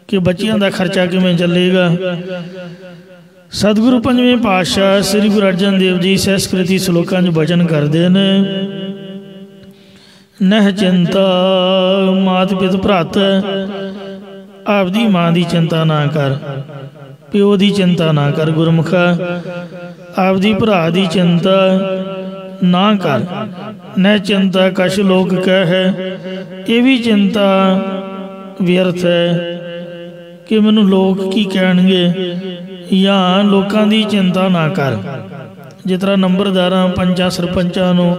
कि बच्चियां दा खर्चा किवें चलेगा। सतगुरु पंजवें पातशाह श्री गुरु अर्जन देव जी सहस्कृति श्लोकां च वचन करते हैं, नह चिंता मात पित भ्रात, आपदी माँ की चिंता ना कर, प्यो की चिंता ना कर गुरमुखा, आपदी भरा की चिंता ना कर। न चिंता कश लोग कह, ये भी चिंता व्यर्थ है कि मैनू लोग की कहणगे, या लोगों की चिंता ना कर। जिस तरह नंबरदारां पंचां सरपंचां नूं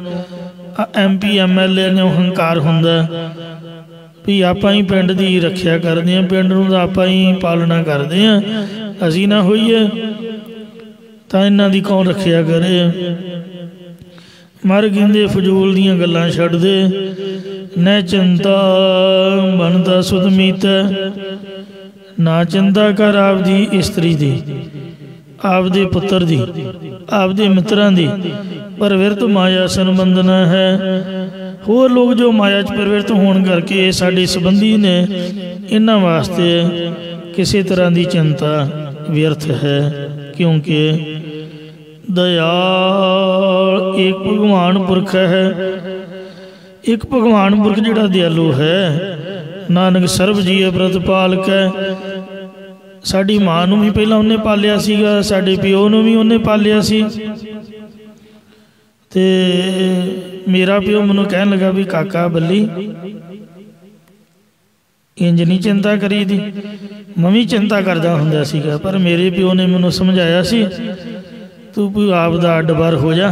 MP MLA ने हंकार हुंदा भी आपां ही पिंड दी रखिया करदे हां, पिंड नूं आपां ही पालना करदे हां, असीं ना होईए तां इन्हां दी कौन रखिया करे। मर गिंदे फजूल दीयां गल्लां छड्ड दे, न चिंता बनता सुध मीत, ना चिंता कर आपदी इस्त्री दी, आपदे पुत्र दी, आपदे मित्रां दी, परविरत माया संबंधना है। होर लोग जो माया च परविरत होने करके साडे संबंधी ने, इन्हां वास्ते किसी तरह की चिंता व्यर्थ है, क्योंकि दयाल एक भगवान पुरख है। एक भगवान पुरख जिहड़ा दयालु है, नानक सर्व जीए व्रत पालक है। साडी माँ नूं भी पहला उन्हें पालिया सीगा, साडे प्यो नूं भी उन्हें पालिया सी। ते मेरा प्यो मैनूं कहन लगा भी काका बल्ली इंज नहीं चिंता करी दी, मैं भी चिंता करदा हुंदा सीगा, पर मेरे प्यो ने मैनूं समझाया सी तू कोई आपदा अड्ड बार हो जा,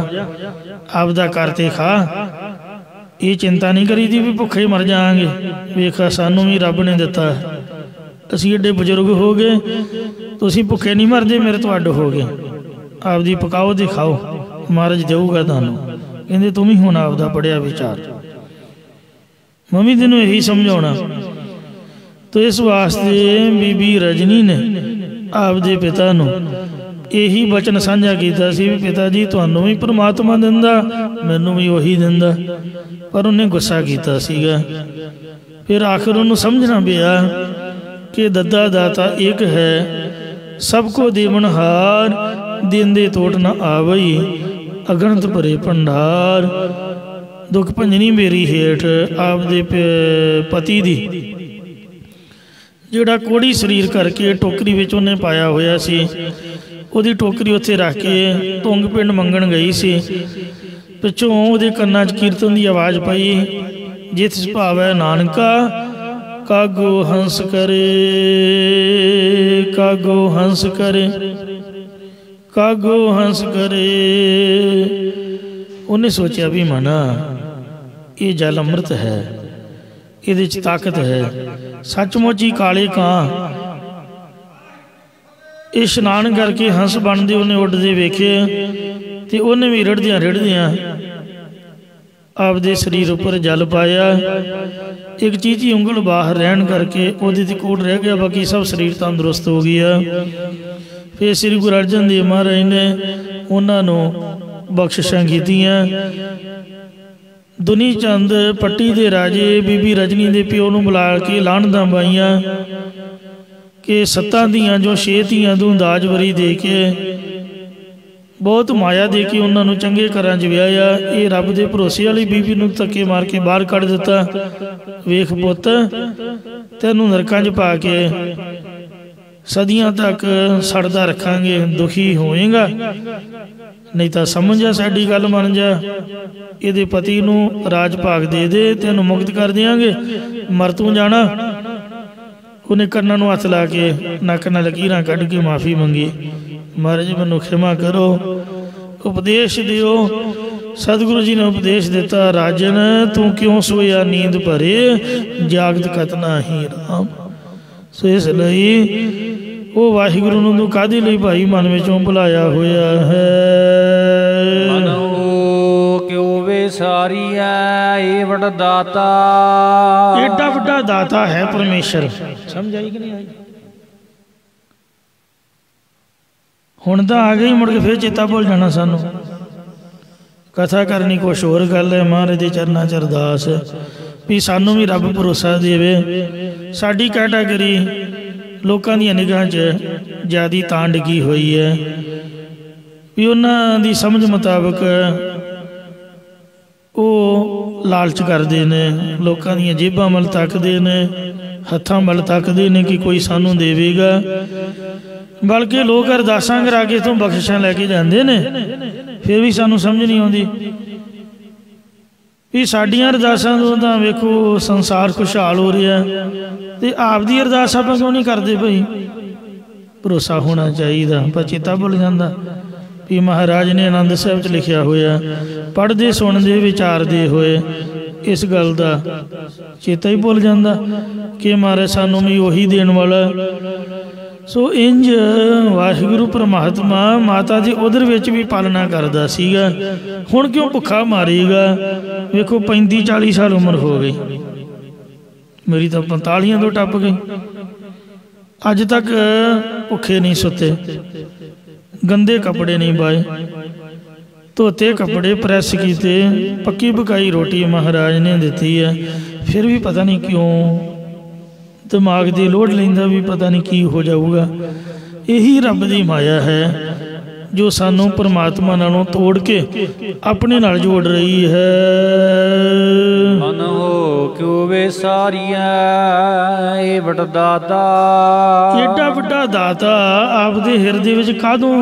आपदा करते खा, ये चिंता नहीं करी दी भी भुखे मर जाएंगे। वेखा सानू भी रब ने दिता है, असी एडे बजुर्ग हो गए, तुसीं भुखे नहीं मरदे, मेरे तो अड्ड हो गए, आपदी पकाओ ते खाओ, महाराज देऊगा तुहानूं। कहंदे तुम ही हुण आपदा पढ़िया विचार, मैं भी तैनूं यही समझाउणा। तो इस वास्ते बीबी रजनी ने आपदे पिता नूं यही वचन साझा किया सी, पिता जी तुहानूं भी परमात्मा दिंदा, मैनूं भी उही दिंदा, पर उन्हें गुस्सा किया सीगा। फिर आखिर उन्होंने समझना पिया कि दद्दा दाता एक है, सबको देवनहार, देंदे तोट न आवई, अगणत भरे भंडार। दुख भंजनी मेरी हेठ आपदे पति दी जिहड़ा कोड़ी शरीर करके टोकरी विच उन्हें पाया होया सी उहदी टोकरी उत्थे रख के तुंग पिंड मंगण गई सी। पिछों उहदे कन्नां च कीर्तन की आवाज़ पई, जित सुभावै नानका कागो हंस करे, कागो हंस करे, कागो हंस करे। उन्हें सोचा भी मना ये जल अमृत है, ये ताकत है, सचमुच ही काले कां ये इशनान करके हंस बनते उन्हें उड़ते वेखे तो उन्हें भी रिड़दियाँ रिड़दियाँ आपदे शरीर उपर जल पाया। एक चीची उंगल बाहर रहन करके उहदे ते कोट रह गया, बाकी सब शरीर तंदुरुस्त हो गया। फिर श्री गुरु अर्जन देव महाराज ने उन्होंने बख्शिशां कीतियां। दुनी चंद पट्टी दे राजे बीबी रजनी दे प्यो नूं बुला के लाहनतां पाईयां कि 7 धीआं जो 6 धीआं तूं दाज वरी दे के बहुत माया दे के उन्होंने चंगे घरां च विआहिया। ये रब दे भरोसे वाली बीबी नूं धक्के मार के बाहर कढ़ दिता। वेख पुत्त तैनूं नरकां च पा के सदियां तक सड़दा रखांगे, दुखी होएगा, नहीं तो समझ जा साडी गल मन जा, इहदे पति नूं राज भाग दे दे, तैनूं मुक्त कर देंगे, मर तूं जाना। उन्हें कन्नां नूं हथ ला के नक नाल लकीरां कढ़ के माफ़ी मंगी, महाराज मैनूं क्षमा करो, उपदेश दिओ। सतगुरु जी ने उपदेश दिता, राजन तू क्यों सोया नींद भरे, जागत कत नाही राम। सो इसलिए वो वाहिगुरु नूं काहदे लई भाई मन विचों भुलाया होया है। सारी है बड़ा दाता, एडा वड्डा दाता है परमेश्वर। समझ आई कि नहीं आई? हुण तां आ गई, मुड़ के फिर चेता भुल जाना सानू। कथा करनी कुछ होर गल है, महाराज दे चरनां च अरदास भी सानू भी रब भरोसा देवे। साडी कैटागरी लोकां दी निगाह च ज़्यादा तां डिगी हुई है भी उन्हां दी समझ मुताबक वो लालच करते हैं, लोगों दी जेबां मल तकते हैं, हत्थां मल तकते हैं कि कोई सानू देवेगा। बल्कि लोग अरदासां करा के इत्थों बख्शिशां लैके जाते हैं, फिर भी सानू समझ नहीं आती भी साडियां अरदासां तो तां वेखो संसार खुशहाल हो रहा है, तो आपदी अरदास आपां क्यों नहीं करते भाई? भरोसा होना चाहिए, पर चेता भुल जाता भी महाराज ने आनंद साहब च लिखिया होया, पढ़ते सुनते विचारते हुए इस गल का चेता ही भुल जाता कि महाराज सानू भी उही देण वाला। सो इंज वाहिगुरु परमात्मा माता दी उधर विच भी पालना करदा सीगा। हुण क्यों भुखा मारेगा? वेखो 35-40 साल उम्र हो गई, मेरी तो 45 तो टप गई, अज तक भुखे नहीं सुते, गंदे कपड़े नहीं पाए, धोते कपड़े प्रेस किए, पक्की पकाई रोटी महाराज ने दी है, फिर भी पता नहीं क्यों दिमाग की लोड लेंदा भी पता नहीं की हो जाऊगा। यही रब की माया है जो सानू परमात्मा नालों तोड़ के अपने नाल जोड़ रही है। मन हो क्यों वे सारिया बड़ा दाता, एडा वड्डा दाता आपदे हिरदे विच कादों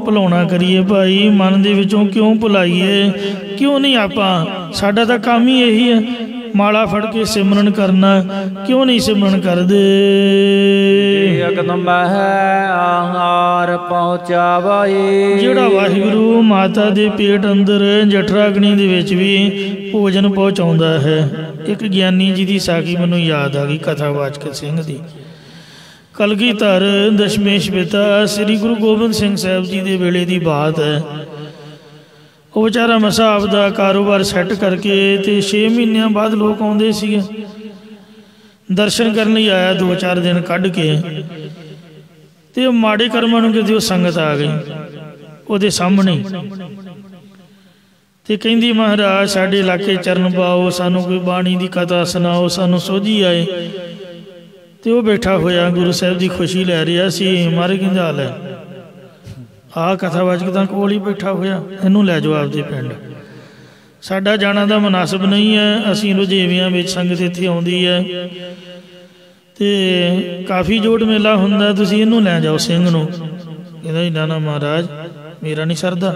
भुलाउणा करिए भाई? मन दे विचों क्यों भुलाइए? क्यों नहीं आपां, साडा तां काम ही यही है माला फड़ के सिमरन करना, क्यों नहीं सिमरन करदे? आहार पहुंचावे, जिहड़ा वाहिगुरु माता दे पेट अंदर जठराग्नि दे विच भी भोजन पहुंचाउंदा है। एक ज्ञानी जी की साखी मैनूं याद आ गई, कथावाचक सिंह दी। कलगीधर दशमेश पिता श्री गुरु गोबिंद सिंह साहब जी के वेले की बात है। वो बेचारा मसा आपदा कारोबार सैट करके तो 6 महीनों बाद लोग आते सी दर्शन करने आया, 2-4 दिन कढ़ के तो माड़े कर्मां नूं किते संगत आ गई वो सामने तो कहती महाराज साडे इलाके चरण पाओ, सानू कोई बाणी की कथा सुनाओ, सानू सोझी आए। तो वह बैठा होया गुरु साहब की खुशी लै रहा सी। मारे कहंदा हाल है आ कथावाचक तां कोल ही बैठा होया, इनू लै जाओ आपदे पिंड। ਸਾਡਾ ਜਾਣਾ ਦਾ ਮੁਨਾਸਬ ਨਹੀਂ ਹੈ। ਅਸੀਂ ਰੁਝੇਵਿਆਂ ਵਿੱਚ ਸੰਗਤ ਇੱਥੇ ਆਉਂਦੀ ਹੈ ਅਤੇ ਕਾਫੀ ਜੋੜ ਮੇਲਾ ਹੁੰਦਾ, ਤੁਸੀਂ ਇਹਨੂੰ ਲੈ ਜਾਓ ਸਿੰਘ ਨੂੰ। ਕਹਿੰਦਾ ਜੀ ਨਾ ਮਹਾਰਾਜ ਮੇਰਾ ਨਹੀਂ ਸਰਦਾ।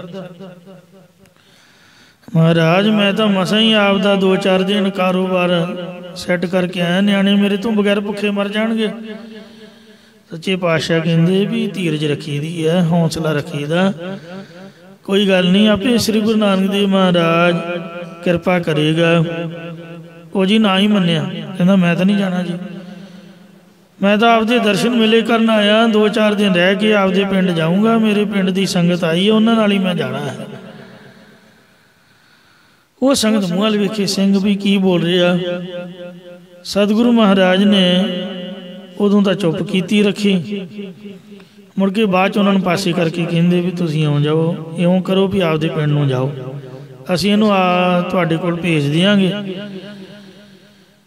ਮਹਾਰਾਜ ਮੈਂ ਤਾਂ ਮਸਾਂ ਹੀ ਆਪਦਾ 2-4 ਦਿਨ ਕਾਰੋਬਾਰ ਸੈੱਟ ਕਰਕੇ ਆਇਆ, ਨਿਆਣੇ ਮੇਰੇ ਤੋਂ ਬਗੈਰ ਭੁੱਖੇ ਮਰ ਜਾਣਗੇ। ਸੱਚੇ ਪਾਤਸ਼ਾਹ ਕਹਿੰਦੇ ਵੀ ਧੀਰਜ ਰੱਖੀ ਦੀ ਹੈ, ਹੌਂਸਲਾ ਰੱਖੀ ਦਾ, ਕੋਈ ਗੱਲ ਨਹੀਂ, ਆਪੇ ਸ੍ਰੀ ਗੁਰੂ ਨਾਨਕ ਦੇਵ ਮਹਾਰਾਜ ਕਿਰਪਾ ਕਰੇਗਾ। ਉਹ ਜੀ ਨਾ ਹੀ ਮੰਨਿਆ, ਕਹਿੰਦਾ ਮੈਂ ਤਾਂ ਨਹੀਂ ਜਾਣਾ ਜੀ, ਮੈਂ ਤਾਂ ਆਪਦੇ ਦਰਸ਼ਨ ਮੇਲੇ ਕਰਨ ਆਇਆ, 2-4 ਦਿਨ ਰਹਿ ਕੇ ਆਪਦੇ ਪਿੰਡ ਜਾਊਂਗਾ, ਮੇਰੇ ਪਿੰਡ ਦੀ ਸੰਗਤ ਆਈ ਹੈ ਉਹਨਾਂ ਨਾਲ ਹੀ ਮੈਂ ਜਾਣਾ ਹੈ। ਉਹ ਸੰਗਤ ਮੂੰਹ ਵੱਲ ਵੇਖੇ ਸਿੰਘ ਵੀ ਕੀ ਬੋਲ ਰਿਹਾ। ਸਤਿਗੁਰੂ ਮਹਾਰਾਜ ਨੇ ਉਦੋਂ ਤਾਂ ਚੁੱਪ ਕੀਤੀ ਰੱਖੀ, ਮੁੜ ਕੇ ਬਾਅਦ 'ਚ ਉਹਨਾਂ ਨੂੰ ਪਾਸੇ ਕਰਕੇ ਕਹਿੰਦੇ ਵੀ ਤੁਸੀਂ ਆਉਂ ਜਾਓ, ਇਉਂ ਕਰੋ ਵੀ ਆਪਦੇ ਪਿੰਡ ਨੂੰ ਜਾਓ, ਅਸੀਂ ਇਹਨੂੰ ਤੁਹਾਡੇ ਕੋਲ ਭੇਜ ਦਿਆਂਗੇ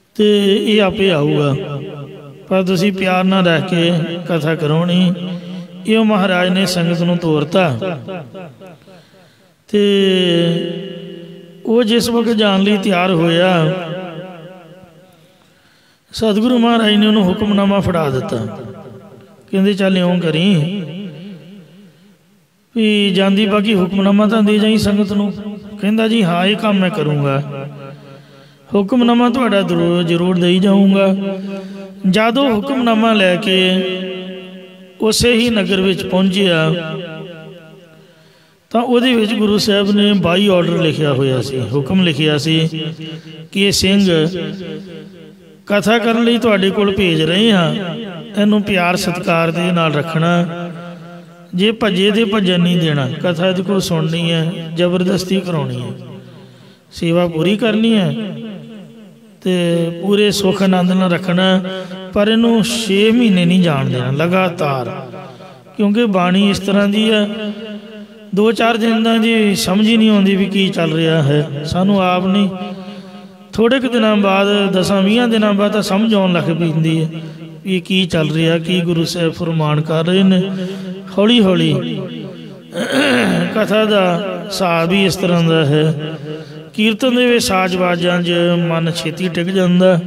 ਅਤੇ ਇਹ ਆਪੇ ਆਊਗਾ, ਪਰ ਤੁਸੀਂ ਪਿਆਰ ਨਾਲ ਰਹਿ ਕੇ ਕਥਾ ਕਰਾਉਣੀ। ਇਹ ਮਹਾਰਾਜ ਨੇ ਸੰਗਤ ਨੂੰ ਤੋਰਤਾ ਅਤੇ ਉਹ ਜਿਸ ਵਕਤ ਜਾਣ ਲਈ ਤਿਆਰ ਹੋਇਆ, ਸਤਿਗੁਰੂ ਮਹਾਰਾਜ ਨੇ ਉਹਨੂੰ ਹੁਕਮਨਾਮਾ ਫੜਾ ਦਿੱਤਾ। ਕਹਿੰਦੇ ਚੱਲ ਇਉਂ ਕਰੀ ਵੀ ਜਾਂਦੀ ਬਾਕੀ ਹੁਕਮਨਾਮਾ ਤਾਂ ਦੇ ਜਾਈ ਸੰਗਤ ਨੂੰ। ਕਹਿੰਦਾ ਜੀ ਹਾਂ ਇਹ ਕੰਮ ਮੈਂ ਕਰੂੰਗਾ, ਹੁਕਮਨਾਮਾ ਤੁਹਾਡਾ ਜ਼ਰੂਰ ਦੇਈ ਜਾਊਂਗਾ। ਜਦੋਂ ਹੁਕਮਨਾਮਾ ਲੈ ਕੇ ਉਸੇ ਹੀ ਨਗਰ ਵਿੱਚ ਪਹੁੰਚਿਆ ਤਾਂ ਉਹਦੇ ਵਿੱਚ ਗੁਰੂ ਸਾਹਿਬ ਨੇ 22 ਆਰਡਰ ਲਿਖਿਆ ਹੋਇਆ ਸੀ, ਹੁਕਮ ਲਿਖਿਆ ਸੀ ਕਿ ਇਹ ਸਿੰਘ ਕਥਾ ਕਰਨ ਲਈ ਤੁਹਾਡੇ ਕੋਲ ਭੇਜ ਰਹੇ ਹਾਂ, ਇਹਨੂੰ ਪਿਆਰ ਸਤਿਕਾਰ ਦੇ ਨਾਲ ਰੱਖਣਾ, ਜੇ ਭੱਜੇ ਤੇ ਭੱਜਣ ਨਹੀਂ ਦੇਣਾ, ਕਥਾ ਇਹਦੇ ਕੋਲ ਸੁਣਨੀ ਹੈ, ਜ਼ਬਰਦਸਤੀ ਕਰਾਉਣੀ ਹੈ, ਸੇਵਾ ਪੂਰੀ ਕਰਨੀ ਹੈ ਅਤੇ ਪੂਰੇ ਸੁੱਖ ਆਨੰਦ ਨਾਲ ਰੱਖਣਾ, ਪਰ ਇਹਨੂੰ 6 ਮਹੀਨੇ ਨਹੀਂ ਜਾਣ ਦੇਣਾ ਲਗਾਤਾਰ, ਕਿਉਂਕਿ ਬਾਣੀ ਇਸ ਤਰ੍ਹਾਂ ਦੀ ਹੈ 2-4 ਦਿਨ ਦਾ ਜੀ ਸਮਝ ਹੀ ਨਹੀਂ ਆਉਂਦੀ ਵੀ ਕੀ ਚੱਲ ਰਿਹਾ ਹੈ। ਸਾਨੂੰ ਆਪ ਨਹੀਂ, ਥੋੜ੍ਹੇ ਕੁ ਦਿਨਾਂ ਬਾਅਦ 10-20 ਦਿਨਾਂ ਬਾਅਦ ਤਾਂ ਸਮਝ ਆਉਣ ਲੱਗ ਪੈਂਦੀ ਹੈ ਵੀ ਕੀ ਚੱਲ ਰਿਹਾ, ਕੀ ਗੁਰੂ ਸਾਹਿਬ ਫਰਮਾਨ ਕਰ ਰਹੇ ਨੇ। ਹੌਲੀ ਹੌਲੀ ਕਥਾ ਦਾ ਹਿਸਾਬ ਹੀ ਇਸ ਤਰ੍ਹਾਂ ਦਾ ਹੈ, ਕੀਰਤਨ ਦੇ ਵਿੱਚ ਸਾਜ਼ ਬਾਜ਼ਾਂ 'ਚ ਮਨ ਛੇਤੀ ਟਿਕ ਜਾਂਦਾ।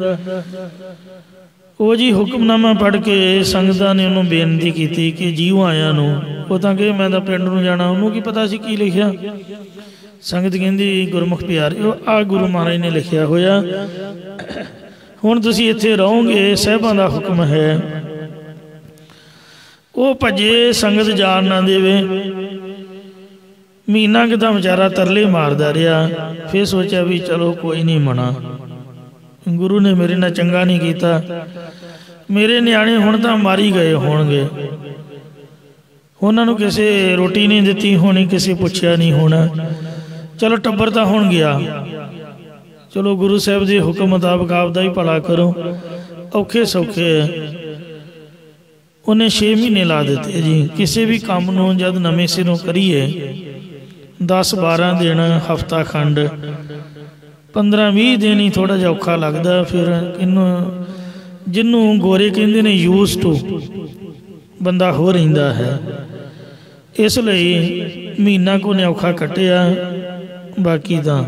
ਉਹ ਜੀ ਹੁਕਮਨਾਮਾ ਪੜ੍ਹ ਕੇ ਸੰਗਤਾਂ ਨੇ ਉਹਨੂੰ ਬੇਨਤੀ ਕੀਤੀ ਕਿ ਜੀਓ ਆਇਆਂ ਨੂੰ, ਉਹ ਤਾਂ ਕਿ ਮੈਂ ਤਾਂ ਪਿੰਡ ਨੂੰ ਜਾਣਾ, ਉਹਨੂੰ ਕੀ ਪਤਾ ਸੀ ਕੀ ਲਿਖਿਆ। ਸੰਗਤ ਕਹਿੰਦੀ ਗੁਰਮੁਖ ਪਿਆਰਿਓ ਆਹ ਗੁਰੂ ਮਹਾਰਾਜ ਨੇ ਲਿਖਿਆ ਹੋਇਆ, ਹੁਣ ਤੁਸੀਂ ਇੱਥੇ ਰਹੋਗੇ, ਸਾਹਿਬਾਂ ਦਾ ਹੁਕਮ ਹੈ। ਉਹ ਭੱਜੇ, ਸੰਗਤ ਜਾਣ ਨਾ ਦੇਵੇ। ਮਹੀਨਾ ਕੁ ਤਾਂ ਵਿਚਾਰਾ ਤਰਲੇ ਮਾਰਦਾ ਰਿਹਾ, ਫਿਰ ਸੋਚਿਆ ਵੀ ਚਲੋ ਕੋਈ ਨਹੀਂ ਮਨਾ, ਗੁਰੂ ਨੇ ਮੇਰੇ ਨਾਲ ਚੰਗਾ ਨਹੀਂ ਕੀਤਾ, ਮੇਰੇ ਨਿਆਣੇ ਹੁਣ ਤਾਂ ਮਾਰੀ ਗਏ ਹੋਣਗੇ, ਉਹਨਾਂ ਨੂੰ ਕਿਸੇ ਰੋਟੀ ਨਹੀਂ ਦਿੱਤੀ ਹੋਣੀ, ਕਿਸੇ ਪੁੱਛਿਆ ਨਹੀਂ ਹੋਣਾ, ਚਲੋ ਟੱਬਰ ਤਾਂ ਹੁਣ ਗਿਆ, ਚਲੋ ਗੁਰੂ ਸਾਹਿਬ ਦੇ ਹੁਕਮ ਮੁਤਾਬਕ ਆਪਦਾ ਹੀ ਭਲਾ ਕਰੋ। ਔਖੇ ਸੌਖੇ ਉਹਨੇ 6 ਮਹੀਨੇ ਲਾ ਦਿੱਤੇ ਜੀ। ਕਿਸੇ ਵੀ ਕੰਮ ਨੂੰ ਜਦ ਨਵੇਂ ਸਿਰੋਂ ਕਰੀਏ 10-12 ਦਿਨ, ਹਫ਼ਤਾ ਖੰਡ, 15-20 ਦਿਨ ਹੀ ਥੋੜ੍ਹਾ ਜਿਹਾ ਔਖਾ ਲੱਗਦਾ। ਫਿਰ ਇਹਨੂੰ ਜਿਹਨੂੰ ਗੋਰੇ ਕਹਿੰਦੇ ਨੇ ਯੂਜ਼ ਟੂ, ਬੰਦਾ ਹੋ ਰਹਿੰਦਾ ਹੈ। ਇਸ ਲਈ ਮਹੀਨਾ ਕੁ ਨੇ ਔਖਾ ਕੱਟਿਆ, ਬਾਕੀ ਤਾਂ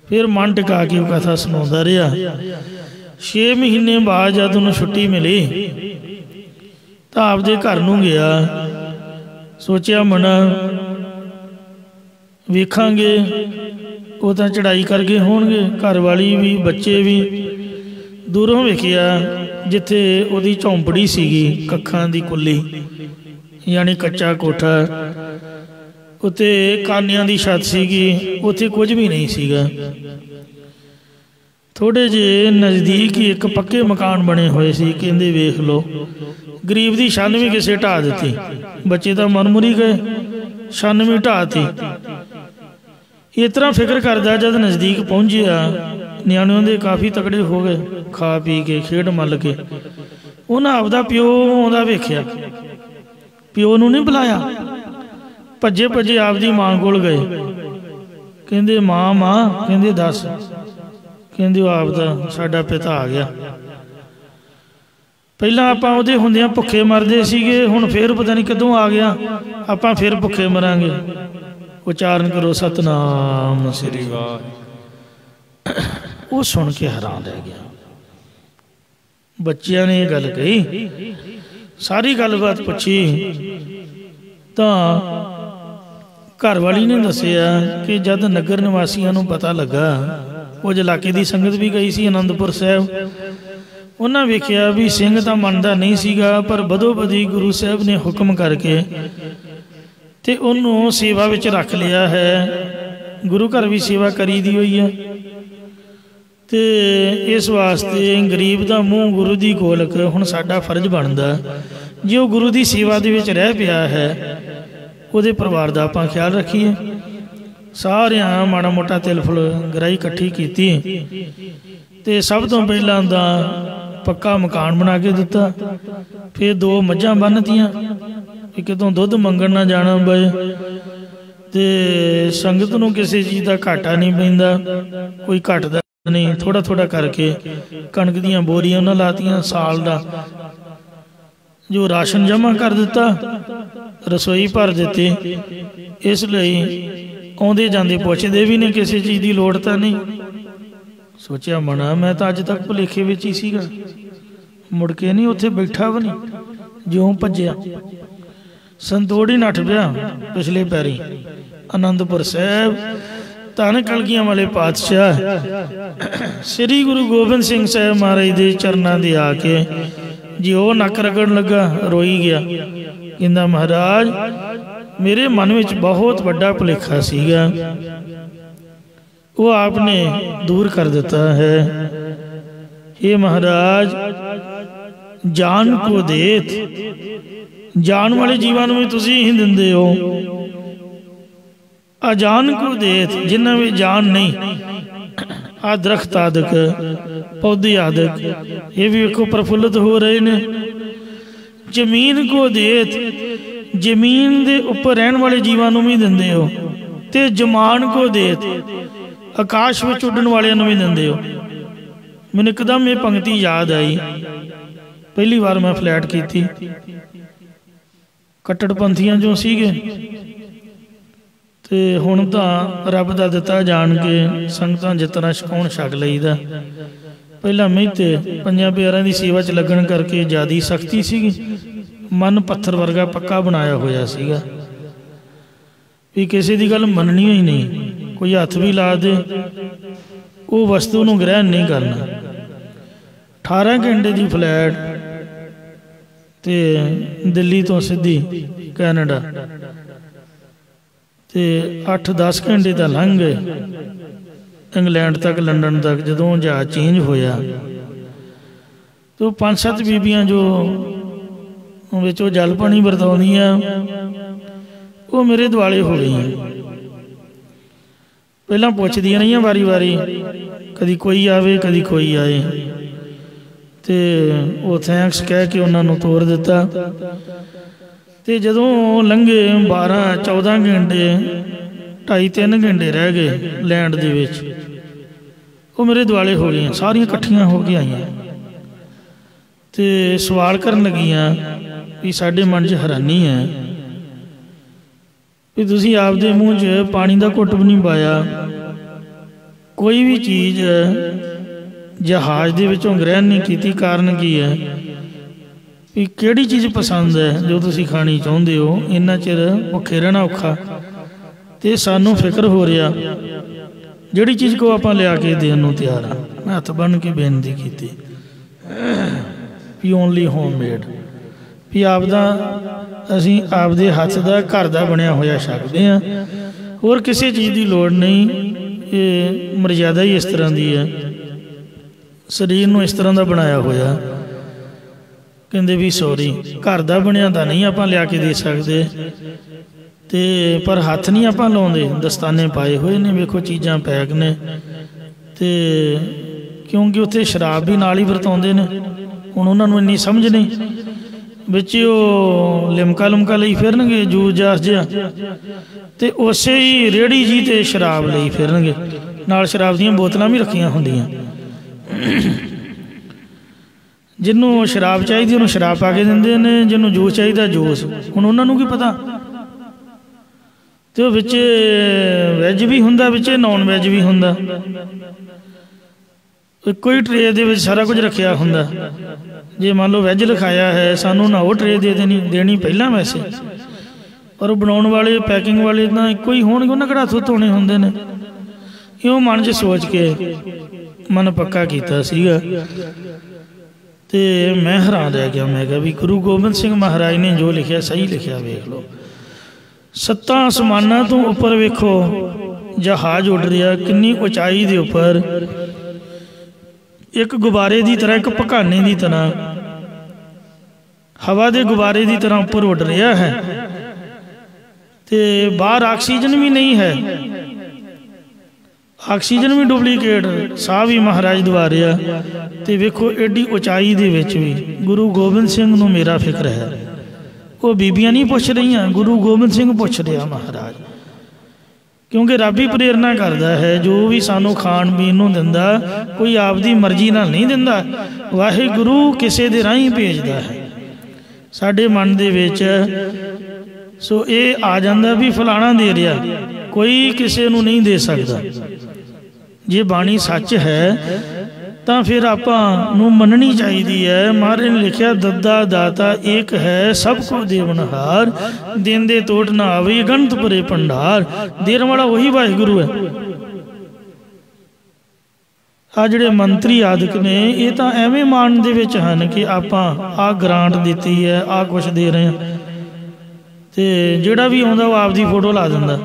ਫਿਰ ਮਨ ਟਿਕਾ ਕੇ ਉਹ ਕਥਾ ਸੁਣਾਉਂਦਾ ਰਿਹਾ। 6 ਮਹੀਨੇ ਬਾਅਦ ਜਦ ਉਹਨੂੰ ਛੁੱਟੀ ਮਿਲੀ ਤਾਂ ਆਪਦੇ ਘਰ ਨੂੰ ਗਿਆ। ਸੋਚਿਆ ਮਨਾ ਵੇਖਾਂਗੇ, ਉਹ ਤਾਂ ਚੜ੍ਹਾਈ ਕਰ ਗਏ ਹੋਣਗੇ, ਘਰ ਵਾਲੀ ਵੀ ਬੱਚੇ ਵੀ। ਦੂਰੋਂ ਵੇਖਿਆ ਜਿੱਥੇ ਉਹਦੀ ਝੌਂਪੜੀ ਸੀਗੀ, ਕੱਖਾਂ ਦੀ ਕੁੱਲੀ ਯਾਨੀ ਕੱਚਾ ਕੋਠਾ, ਉੱਤੇ ਕਾਨਿਆਂ ਦੀ ਛੱਤ ਸੀਗੀ, ਉੱਥੇ ਕੁਝ ਵੀ ਨਹੀਂ ਸੀਗਾ। ਥੋੜ੍ਹੇ ਜਿਹੇ ਨਜ਼ਦੀਕ ਹੀ ਇੱਕ ਪੱਕੇ ਮਕਾਨ ਬਣੇ ਹੋਏ ਸੀ। ਕਹਿੰਦੇ ਵੇਖ ਲਓ, ਗਰੀਬ ਦੀ ਛੰਨ ਵੀ ਕਿਸੇ ਢਾਹ ਦਿੱਤੀ, ਬੱਚੇ ਤਾਂ ਮਰਮੁਰੀ ਗਏ, ਛੰਨ ਵੀ ਢਾਹ ਤੀ। ਇਸ ਤਰ੍ਹਾਂ ਫਿਕਰ ਕਰਦਾ ਜਦ ਨਜ਼ਦੀਕ ਪਹੁੰਚਿਆ, ਨਿਆਣੇ ਉਹਦੇ ਕਾਫੀ ਤਕੜੇ ਹੋ ਗਏ, ਖਾ ਪੀ ਕੇ ਖੇਡ ਮੱਲ ਕੇ। ਉਹਨਾਂ ਆਪਦਾ ਪਿਓ ਆਉਂਦਾ ਵੇਖਿਆ, ਪਿਓ ਨੂੰ ਨਹੀਂ ਬੁਲਾਇਆ, ਭੱਜੇ ਭੱਜੇ ਆਪਦੀ ਮਾਂ ਕੋਲ ਗਏ। ਕਹਿੰਦੇ ਮਾਂ, ਕਹਿੰਦੇ ਦੱਸ। ਕਹਿੰਦੇ ਉਹ ਆਪਦਾ ਸਾਡਾ ਪਿਤਾ ਆ ਗਿਆ, ਪਹਿਲਾਂ ਆਪਾਂ ਉਹਦੇ ਹੁੰਦਿਆਂ ਭੁੱਖੇ ਮਰਦੇ ਸੀਗੇ, ਹੁਣ ਫਿਰ ਪਤਾ ਨਹੀਂ ਕਦੋਂ ਆ ਗਿਆ, ਆਪਾਂ ਫਿਰ ਭੁੱਖੇ ਮਰਾਂਗੇ। उचारण करो सतनाम श्री वाहिगुरू। वो सुन के हैरान रह गया। बच्चिया ने ये गल कही, सारी गलबात पूछी तो घर वाली ने दसिया कि जब नगर निवासियों को पता लगा, कुछ इलाके की संगत भी गई सी आनंदपुर साहब, उन्हें वेख्या भी सिंह तो मनता नहीं सीगा, पर बदो बदी गुरु साहब ने हुक्म करके ते उन्होंने सेवा विच रख लिया है। गुरु घर भी सेवा करी दी हुई है, तो इस वास्ते गरीब का मूँह गुरु की गोलक हुण साडा फर्ज बनता, जो गुरु की सेवा दे विच रह पिया है उहदे परिवार का आपां ख्याल रखीए। सारियां माड़ा मोटा तिल फुल गराई इकट्ठी की, तो सब तो पहलां तां पक्का मकान बना के दिता, फिर 2 मझां बन्नतियां कि कितों दुध मंगण ना जाना पए, ते संगत नूं किसी चीज़ का घाटा नहीं पैंदा, कोई घटदा नहीं। थोड़ा थोड़ा करके कणक दीयां बोरियां उन्हां लातियां, साल का जो राशन जमा कर दिता, रसोई भर दी। इसलिए आउंदे जांदे पुछदे भी नहीं, किसी चीज़ की लोड़ तां नहीं। सोचा मना मैं तो अज तक भुलेखे विच ही सीगा, मुड़ के नहीं उत्थे बैठा भी नहीं, ज्यों भज्जिया संतोड़ ही नठ पिया। पिछले पैरी आनंदपुर साहब धन कलगियां वाले पातशाह श्री गुरु गोबिंद सिंह साहब महाराज के चरणों दे आके जी वो नक रगड़न लगा, रोई गया। कहंदा महाराज मेरे मन में बहुत बड़ा भुलेखा सीगा, वो आपने दूर कर दिता है। हे महाराज जान को देत, जान वाले जीवन में तुसी ही दिंदे हो, अजान को देत जिन्हां में जान नहीं, आ दरख्त आदक पौधे आदक ये भी वेखो प्रफुल्लित हो रहे ने। जमीन को देत, जमीन दे उपर रहने वाले जीवां भी दिंदे हो, ते जमान को देत आकाश में उड़न वाले भी दिंदे हो। मैंने एकदम ये पंक्ति याद आई, पहली बार मैं फ्लैट की थी, कट्टड़पंथियां जो सीगे, ते हुण तां रब दा दिता जान के संगतां जितना छकाउण छक लईदा। पहला मेहते पंजां प्यारां दी सेवा च लगन करके ज़्यादा सख्ती सीगी, मन पत्थर वर्गा पक्का बनाया होया सीगा भी किसी की गल मननी ही नहीं। कोई हथ भी ला दे वो वस्तु नूं ग्रहण नहीं करना। 18 घंटे की फ्लैट ते दिल्ली तो सीधी कैनेडा, ते 8-10 घंटे तो लंघ गए इंग्लैंड तक, लंडन तक। जदों जहाज चेंज होया तो 5-7 बीबियां जो विचों जल पानी वरताउंदियां वो मेरे दुआले हो गई। पहला पुछदियां रहियां वारी वारी, कदी कोई आवे कदी कोई आए, तो वो थैंक्स कह के उन्होंने तोड़ दिता। तो जदों लंघे 12-14 घंटे 2.5-3 घंटे रह गए लैंड दे विच, वो मेरे दुआले हो गई, सारियां इकट्ठियां हो के आईयां ते सवाल करन लगियां भी साडे मन च हैरानी है भी तुसीं आपदे मूँह च पानी का घुट भी नहीं पाया, कोई भी चीज़ जहाज दे विचों ग्रहण नहीं की, कारण की है भी किहड़ी चीज़ पसंद है जो तुसीं खानी चाहुंदे हो, इन्ना चिर भुखे रहना औखा, ते सानू फिक्र हो रहा जिहड़ी चीज़ को आपां लिया के देण नूं तैयार हाँ। मैं हथ बन के बेनती की भी ओनली होम मेड, भी आपदा असीं आपदे हथ दा घर दा बनिया होया छकदे हां, होर किसी चीज़ की लोड़ नहीं। ये मर्यादा ही इस तरह की है, शरीर नूं इस तरह का बनाया होया। कहंदे भी सॉरी घर दा बनिया तां नहीं आपां लिया के दे सकदे, ते पर हथ नहीं आपां लाउंदे, दस्ताने पाए हुए ने, वेखो चीज़ां पैक ने, ते क्योंकि उत्थे शराब भी नाल ही वरताउंदे ने। हुण उन्हां नूं इन्नी समझ नहीं, विच वो लिमका लुमका लई फिरनगे जूस जास जिहा, ते उसे ही रेहड़ी जी ते शराब लई फिरनगे, नाल शराब दीयां बोतलां भी रखियां हुंदियां। जिन्हों शराब चाहिए उन्होंने शराब पा के देंदे ने, जिन्हों जूस चाहिए जूस। हुण उन्हां नूं की पता तो विच वैज भी हुंदा, विच नॉन वैज भी हुंदा। इक्को ही ट्रे दे विच सारा कुछ रखिया हुंदा। जे मान लो वैज लिखाया है, सानू ना वो ट्रे दे देनी पहला वैसे, पर बनाउण वाले पैकिंग वाले तो इक्को ही होणगे, उन्हां किहड़ा हत्थ धोणे हुंदे ने। इउं मन च सोच के मन पक्का कीता सीगा ते मैं हैरान रह गया। मैं कहा भी गुरु गोबिंद सिंह महाराज ने जो लिखिया सही लिखिया। वेख लो, 7 आसमानां तो उपर वेखो जहाज उड़ रहा, किन्नी उचाई दे उपर, एक गुब्बारे की तरह, एक भकाने की तरह, हवा के गुब्बारे की तरह उपर उड़ रहा है। तो बाहर ऑक्सीजन भी नहीं है, ऑक्सीजन भी डुप्लीकेट, साह भी महाराज दवा रहा। तो वेखो एडी उचाई दे विच भी गुरु गोबिंद सिंह नूं मेरा फिक्र है। वो बीबियां नहीं पुछ रही, गुरु गोबिंद सिंह पुछ रहा महाराज, क्योंकि रब ही प्रेरणा करता है। जो भी सानू खाण पीण नूं दिंदा, कोई आपदी मर्जी नाल नहीं दिंदा, वाहिगुरू किसी दे राहीं भेजदा है साडे मन दे विच। सो ये आ जांदा भी फलाना दे रहा, कोई किसी नूं नहीं दे सकदा। जे बाणी सच है तो फिर आपां नूं मननी चाहिदी है। महाराज ने लिखिया, दद्दा दाता एक है, सब को देवनहार, देंदे तोट ना आवे, गणत भरे भंडार। देण वाला वही वाहिगुरू है। आ जिहड़े मंत्री आदक ने, ये तो एवें मान दे विच हन कि आपां आ ग्रांट दित्ती है, आ कुछ दे रहे हैं। तो जिहड़ा भी आउंदा वो आपदी फोटो ला दिंदा।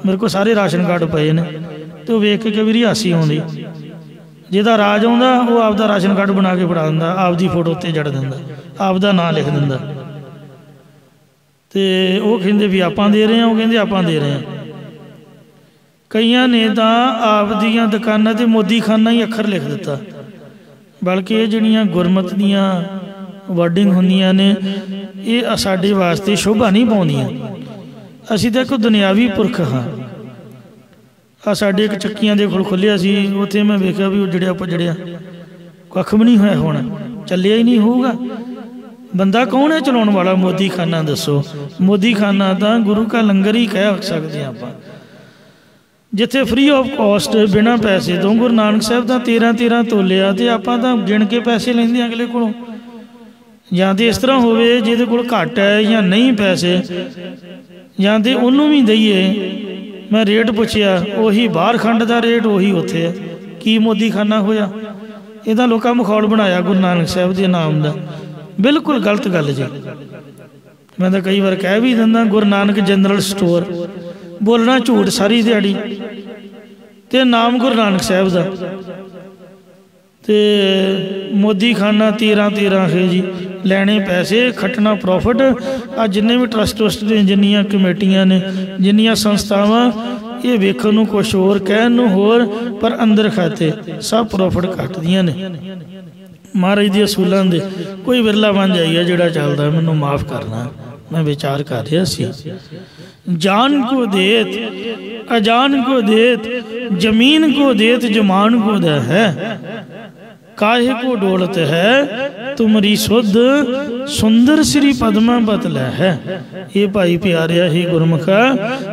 मेरे को सारे राशन कार्ड पे ने, तो वेख के भी रिहासी आउंदी। जिहदा राज आउंदा वो आपदा राशन कार्ड बना के फड़ा दिंदा, आपदी फोटो उत्ते जड़ दिंदा, आपदा नाम लिख दिंदा। ते वो कहिंदे भी आपां दे रहे हैं, वो कहिंदे आपां दे रहे हैं। कईयां ने तां आपदियां दुकानां ते मोदी खाना ही अखर लिख दिता। बल्कि ये जिहड़ियां गुरमत दियां वर्डिंग हुंदियां ने, ये साडे वास्ते शोभा नहीं पाउंदियां। असीं तां कोई दुनियावी पुरख हाँ। आ साडे एक चक्कियां दे कोल खुलिया सी, उत्थे मैं वेखिया भी उजड़िया पुजड़िया, कख भी नहीं होया, होना चलिया ही नहीं होगा। बंदा कौन है चलाउण वाला? मोदी खाना दसो। मोदी खाना तो गुरु का लंगर ही कह सकते हैं आपां, जिथे फ्री ऑफ कॉस्ट बिना पैसे तो गुरु नानक साहब का 13-13 तोलिया, तो आपां तां गिण के पैसे लैंदे अगले कोलों। जां तो इस तरह होवे जिहदे कोल घट है या नहीं पैसे, जां तो उन्होंने भी दईए। मैं रेट पुछया, उही बाहर खंड का रेट उही उत्थे है। की मोदी खाना होया? ये तो लोगों मखौल बनाया गुरु नानक साहब के नाम का। बिल्कुल गलत गल जी। मैं तो कई बार कह भी दिंदा, गुरु नानक जनरल स्टोर, बोलना झूठ सारी दिहाड़ी, ते नाम गुरु नानक साहब का। ते मोदी खाना 13-13 है जी, लैने पैसे, खटना प्रॉफिट। आ जिन्ने भी ट्रस्ट ट्रस्ट ने, जिन्नियां कमेटियां ने, जिन्नियां संस्थावां, ये वेखण नूं कुछ होर, कहण नूं होर, पर अंदर खाते सब प्रॉफिट कटदियां ने। महाराज दी असूलां दे कोई विरला बन जाइए जिहड़ा चलदा, मैनूं माफ़ करना। मैं विचार कर रहा सी, जान को देत अजान को देत, जमीन को देत जमान को दे है, काहे को डोलत है तुमरी शुद्ध, सुंदर श्री पद्मा बतला है। ये भाई प्यारिया ही गुरमुखा,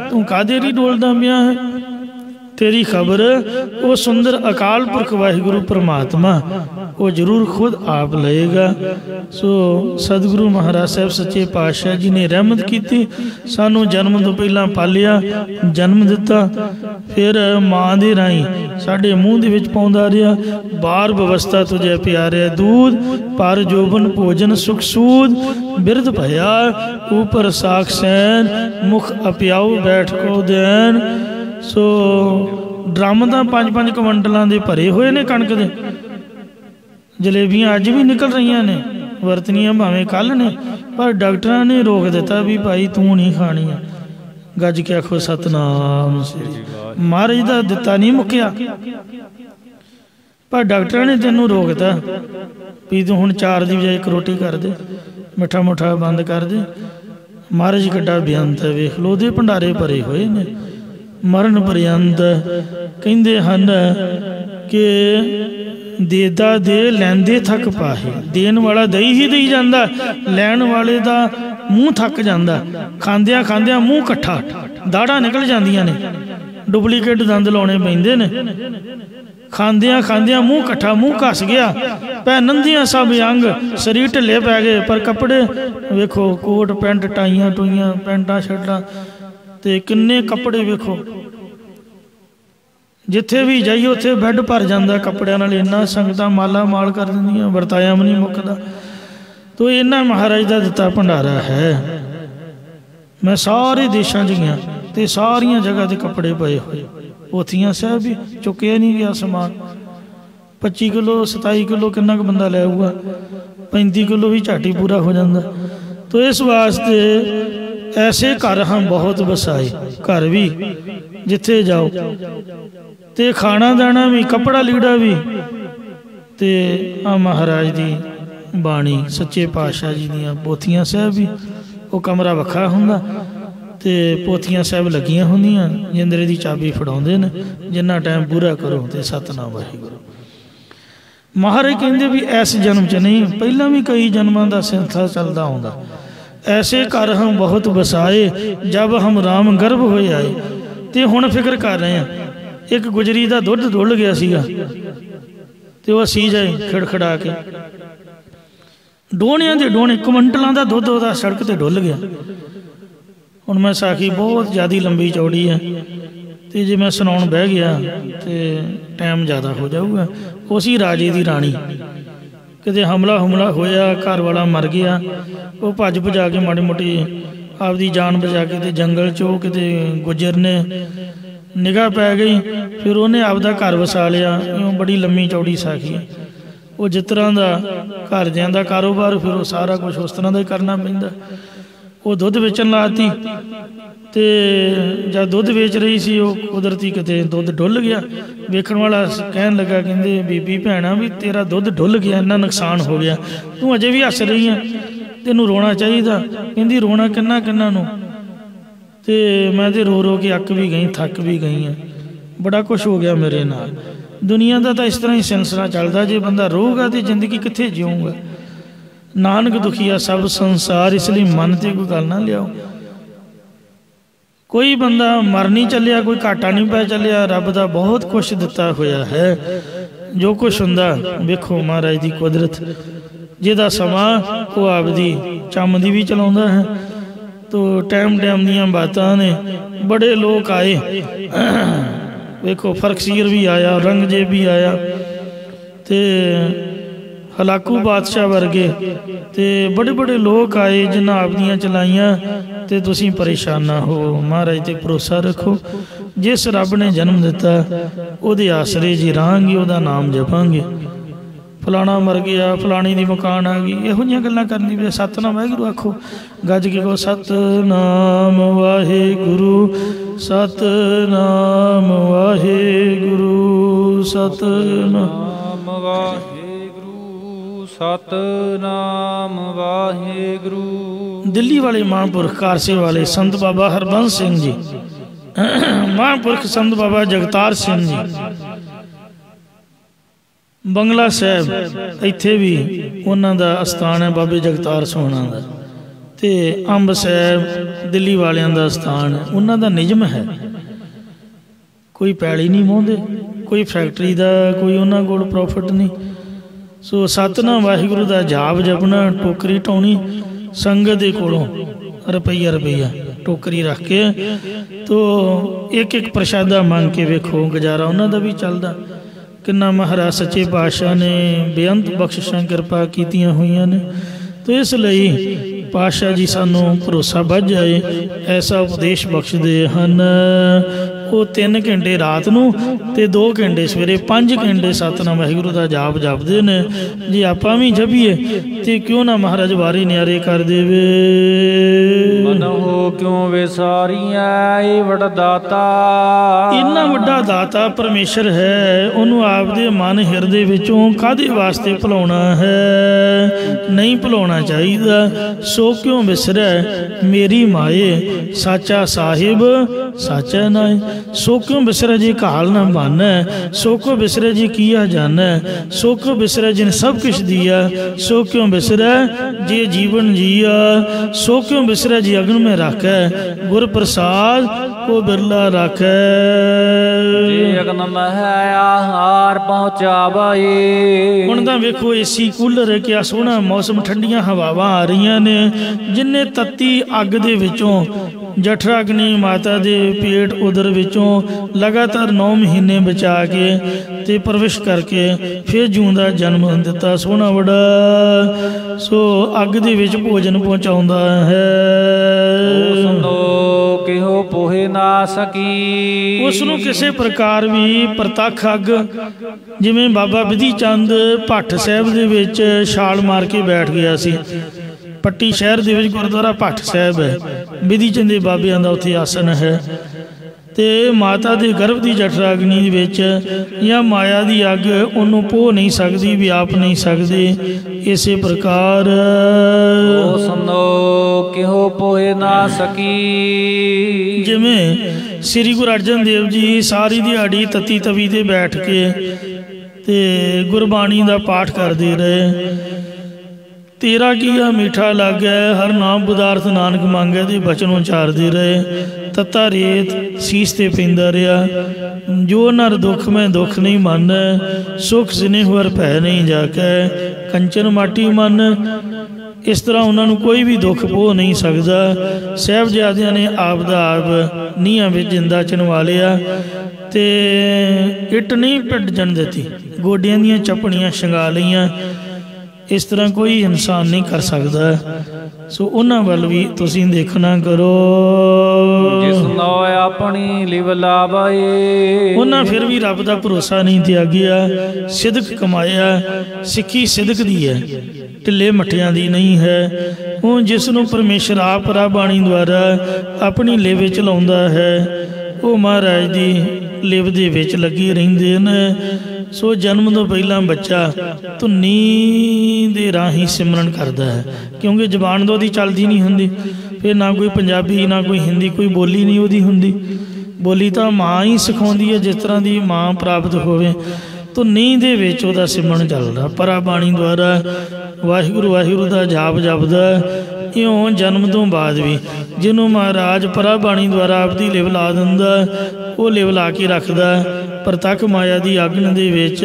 तू कादे री डोलदा पिया है? तेरी खबर वो सुंदर अकाल पुरख वाहिगुरु परमात्मा वो जरूर खुद आप लेगा। सो सतगुरु महाराज साहब सच्चे पातशाह जी ने रहमत की, सानू जन्म तो पहला पालिया, जन्म दिता, फिर माँ दे राही साडे मूँह दे विच पाउंदा रहा। बार व्यवस्था तुझे प्यारे दूध, पर जोबन भोजन सुख सूद, बिरध भया ऊपर साख सैन, मुख अप्याऊ बैठ को दैन। सो ड्रम तो 5-5 क्विंटलों के भरे हुए ने कणक दे, जलेबियां अज भी निकल रही ने, वरतनियां भावें कल ने, पर डॉक्टर ने रोक दिता भी भाई तू नहीं खानी है। गज के आखो सतनाम श्री महाराज का दिता नहीं मुक्या, पर डॉक्टर ने तेनों रोकता भी तू हुण 4 की बजाय 1 रोटी कर दे, मिठा मुठा बंद कर दे। महाराज कड्डा बेअंत है, वेख लो दे भंडारे भरे हुए ने, मरण पर्यंत कहते हैं कि देदा दे लैंदे थक पाहे, देन वाला दई ही दई जांदा, लैन वाले दा मूँह थक जांदा, खांदिया खांदिया मूँह कट्ठा। दाड़ा निकल जांदियां ने, डुप्लीकेट दंद लाने पैंदे ने। खांदियां खांदियां मूँह कट्ठा, मूँह घस गया, पहनदियां सब अंग शरीर ढिले पै गए, पर कपड़े वेखो कोट पैंट टाइयां टूइयां पैंटा शर्टां ते किन्ने कपड़े वेखो। जिथे भी जाइए उत्थे बैड भर जाता कपड़ियां नाल, इन्ना संगतां माला माल कर दिंदियां, वरताया भी नहीं मुकदा। तो इन्ना महाराज का दिता भंडारा है। मैं सारे देशों च गया तो सारिया जगह के कपड़े पए हुए, पोथियां साहब भी चुकया नहीं गया समान। 25 किलो 27 किलो किन्ना क बंदा लै आऊगा, 35 किलो भी झट ही पूरा हो जाता। तो इस वास्ते ऐसे घर हम बहुत बसाए, घर भी जिथे जाओ ते खाना दाना भी कपड़ा लीड़ा भी। ते आ महाराज दी बाणी सच्चे पातशाह जी दियां पोथियां साहब भी, वो कमरा वखरा हुंदा ते पोथियां साहब लगियां हुंदियां, जिंदरे दी चाबी फड़ाउंदे ने, जिन्ना टाइम पूरा करो ते सतनाम वाहिगुरू। महाराज कहंदे भी इस जन्म च नहीं, पहला भी कई जन्मां दा सिलसिला चलदा आउंदा। ऐसे घर हम बहुत बसाए, जब हम राम गर्भ होए आए। ते हुण फिक्र कर रहे हैं, एक गुजरी का दुध डुल गया सीगा ते वह सी जाए खिड़खड़ा के, डोहणियां दे डोहणे क्विंटलों का दुध वह सड़क ते डुल गया। हुण मैं साखी बहुत ज़्यादा लंबी चौड़ी है, तो जे मैं सुनाउण बह गया तो टाइम ज़्यादा हो जाऊगा। उसी राजे की राणी किते हमला होया, घर वाला मर गया, वो भज भजा के माड़ी मोटी आपदी जान बचा के ते जंगल चो किते गुजर ने निगाह पै गई, फिर उन्हें आपदा घर वसा लिया। बड़ी लम्मी चौड़ी साखी है। वो जिस तरह का घर दियां दा कारोबार, फिर वो सारा कुछ उस तरह का ही करना पैंदा। वो दुध बेचन लाती, तो जब दुध बेच रही सी, वो कुदरती किते दुध डुल गया। वेखण वाला कहन लगा, कहंदे बीबी भैणा भी तेरा दुध डुल गया, इन्ना नुकसान हो गया, तू अजे भी हस रही है, तेनू रोना चाहिए। कहंदी रोना किन्ना किन्ना नू, ते मैं तो रो रो के अक भी गई, थक भी गई है, बड़ा कुछ हो गया मेरे नाल। दुनिया का तो इस तरह ही सिलसिला चलता, जे बंदा रोगा तो जिंदगी कित्थे जीऊँगा। नानक दुखिया सब संसार, इसलिए मन ते कोई गल ना लियाओ। कोई बंदा मर नहीं चलिया, कोई घाटा नहीं पै चलिया, रब का बहुत कुछ दिता होया है। जो कुछ हुंदा वेखो महाराज की कुदरत, जिहदा समा वो आपदी चमदी भी चलाउंदा है। तो टाइम टाइम दियां बातां ने, बड़े लोग आए, वेखो फरकसीर भी आया, औरंगजेब भी आया, ते हलाकू बादशाह वर्गे, ते बड़े बड़े लोग आए जिन्हें आपदियां चलाइयां। ते तुसीं परेशान ना हो, महाराज ते भरोसा रखो। जिस रब ने जन्म दिता उहदे आसरे जी रहांगे, उहदा नाम जपांगे। फलाना मर गया, फलानी दी मकान आ गई, इहो जिहियां गल्लां करनी पे। सतनाम वाहिगुरू आखो, गज के कहो सतनाम वाहिगुरू, सतनाम वाहिगुरू, सतनाम वाहिगुरू, सतनाम वाहिगुरू। दिल्ली वाले महापुरख कारसे वाले संत बाबा हरबंस सिंह जी, महापुरख संत बाबा जगतार सिंह जी, बंगला साहब इत्थे भी उन्हों का अस्थान है, बाबे जगतार सोहना का। ते अंब साहब दिल्ली वालियां दा स्थान है, उन्हों का निजम है। कोई पैली नहीं मोहते, कोई फैक्ट्री का, कोई उन्होंने कोल प्रॉफिट नहीं। सो सतनाम वाहिगुरू का जाप जपना, टोकरी ढाउणी, संगत दे कोलों रुपया रुपया टोकरी रख के, तो एक एक प्रशादा मंग के वेखो, गुजारा उन्हों का भी चलता। किन्ना महाराज सच्चे पातशाह ने बेअंत बख्शिशां कृपा कीतियां हुई ने। तो इसलिए पातशाह जी सानू भरोसा बच जाए, ऐसा उपदेश बख्शते हैं। वो 3 घंटे रात नूं ते 2 घंटे सवेरे, 5 घंटे सतनाम वाहिगुरू का जाप जपते हैं। जे आपां भी जपीए तो क्यों ना महाराज वारे न्यारे कर देवे। मन हो क्यों विसारिया वड़ा दाता, इन्ना वड्डा दाता परमेश्वर है, उन्होंने आपदे मन हिरदे विचों कादे वास्ते भुलाउणा है, नहीं भुलाउणा चाहिए। सो क्यों विसरै मेरी माए, साचा साहिब साचा नाए। सो क्यों बिसरे जी काल ना माना, सो क्यों बिसरे जी किया जाना, सो क्यों बिसरे जिन सब कुछ दिया, सो क्यों बिसरे जी जीवन जिया, सो क्यों बिसरे जी अग्न में राखै, गुर प्रसाद को बिरला राखै। अग्न मह आहार पहुँचावे। हुण तां वेखो एसी कूलर क्या सोहना मौसम, ठंडियां हवावां आ रहीਆਂ ने, जिन्ने तत्ती अग दे विचों जठराग्नि माता दे पेट उदर विचों लगातार 9 महीने बचा के ते परविश करके फिर जूंदा जन्म दिता सोहना बड़ा। सो अग दे विच भोजन पहुँचाउंदा है। किहो पोहे ना सकी। उसनूं किसी प्रकार भी प्रतख अग, जिवें बाबा बिधि चंद भट्ट साहब दे विच छाल मार के बैठ गया सी। पट्टी शहर दे विच गुरुद्वारा भट्ट साहब है, बिधि चंद दे बाबियां दा उत्थे आसन है। ते माता दे गर्भ की जठराग्नि विच या माया की अग उन्होंने पो नहीं सकती, व्याप नहीं सकती। इस प्रकार किहो पोहे ना सकी। जिमें श्री गुरु अर्जन देव जी सारी दिहाड़ी तत्ती तवी ते बैठ के ते गुरबाणी का पाठ करते रहे। तेरा किया मीठा लागे, हर नाम पदार्थ नानक मांगे दे बचन उचारते रहे। तत्ता रेत सीस ते पैंदा रहा। जो नर दुख में दुख नहीं मन, सुख स्नेह वर भै नहीं जाके, कंचन माटी मन। इस तरह उन्होंने कोई भी दुख पो नहीं सकता। साहिबजादियां ने आप दा आप नीहां विच जिंदा चनवा लिया ते इट नहीं भिड्जण दित्ती, गोडियां दियां चपड़ियां छंगा लईयां। इस तरह कोई इंसान नहीं कर सकता। सो उन्हां वल भी तुसीं देखना करो। जिस नौ अपनी लिव लावे। उन्हां फिर भी रब दा भरोसा नहीं त्यागिया, सिदक कमाया। सिक्खी सिदक दी है, ढिले मट्ठियां दी नहीं है। वो जिसनों परमेश्वर आप राबाणी द्वारा अपनी लिव विच लाउंदा है, वो महाराज दी लिव दे विच लगी रहिंदे ने। सो जन्म तो पहला बच्चा धुनी दे राही सिमरन करता है, क्योंकि जबान तो उसकी चलती नहीं होंदी। फिर ना कोई पंजाबी ना कोई हिंदी, कोई बोली नहीं उसकी होंदी। बोली तो माँ ही सिखाउंदी है, जिस तरह की माँ प्राप्त होवे। धुनी दे विच उहदा सिमरन चलदा, परा बाणी द्वारा वाहिगुरू वाहिगुरू का जाप जपदा। इउं जन्म तो बाद भी जिन्हों महाराज परा बाणी द्वारा आपदी लिव ला दिंदा, वो लिव ला के रखदा। प्रतख माया दी अग्न दे विच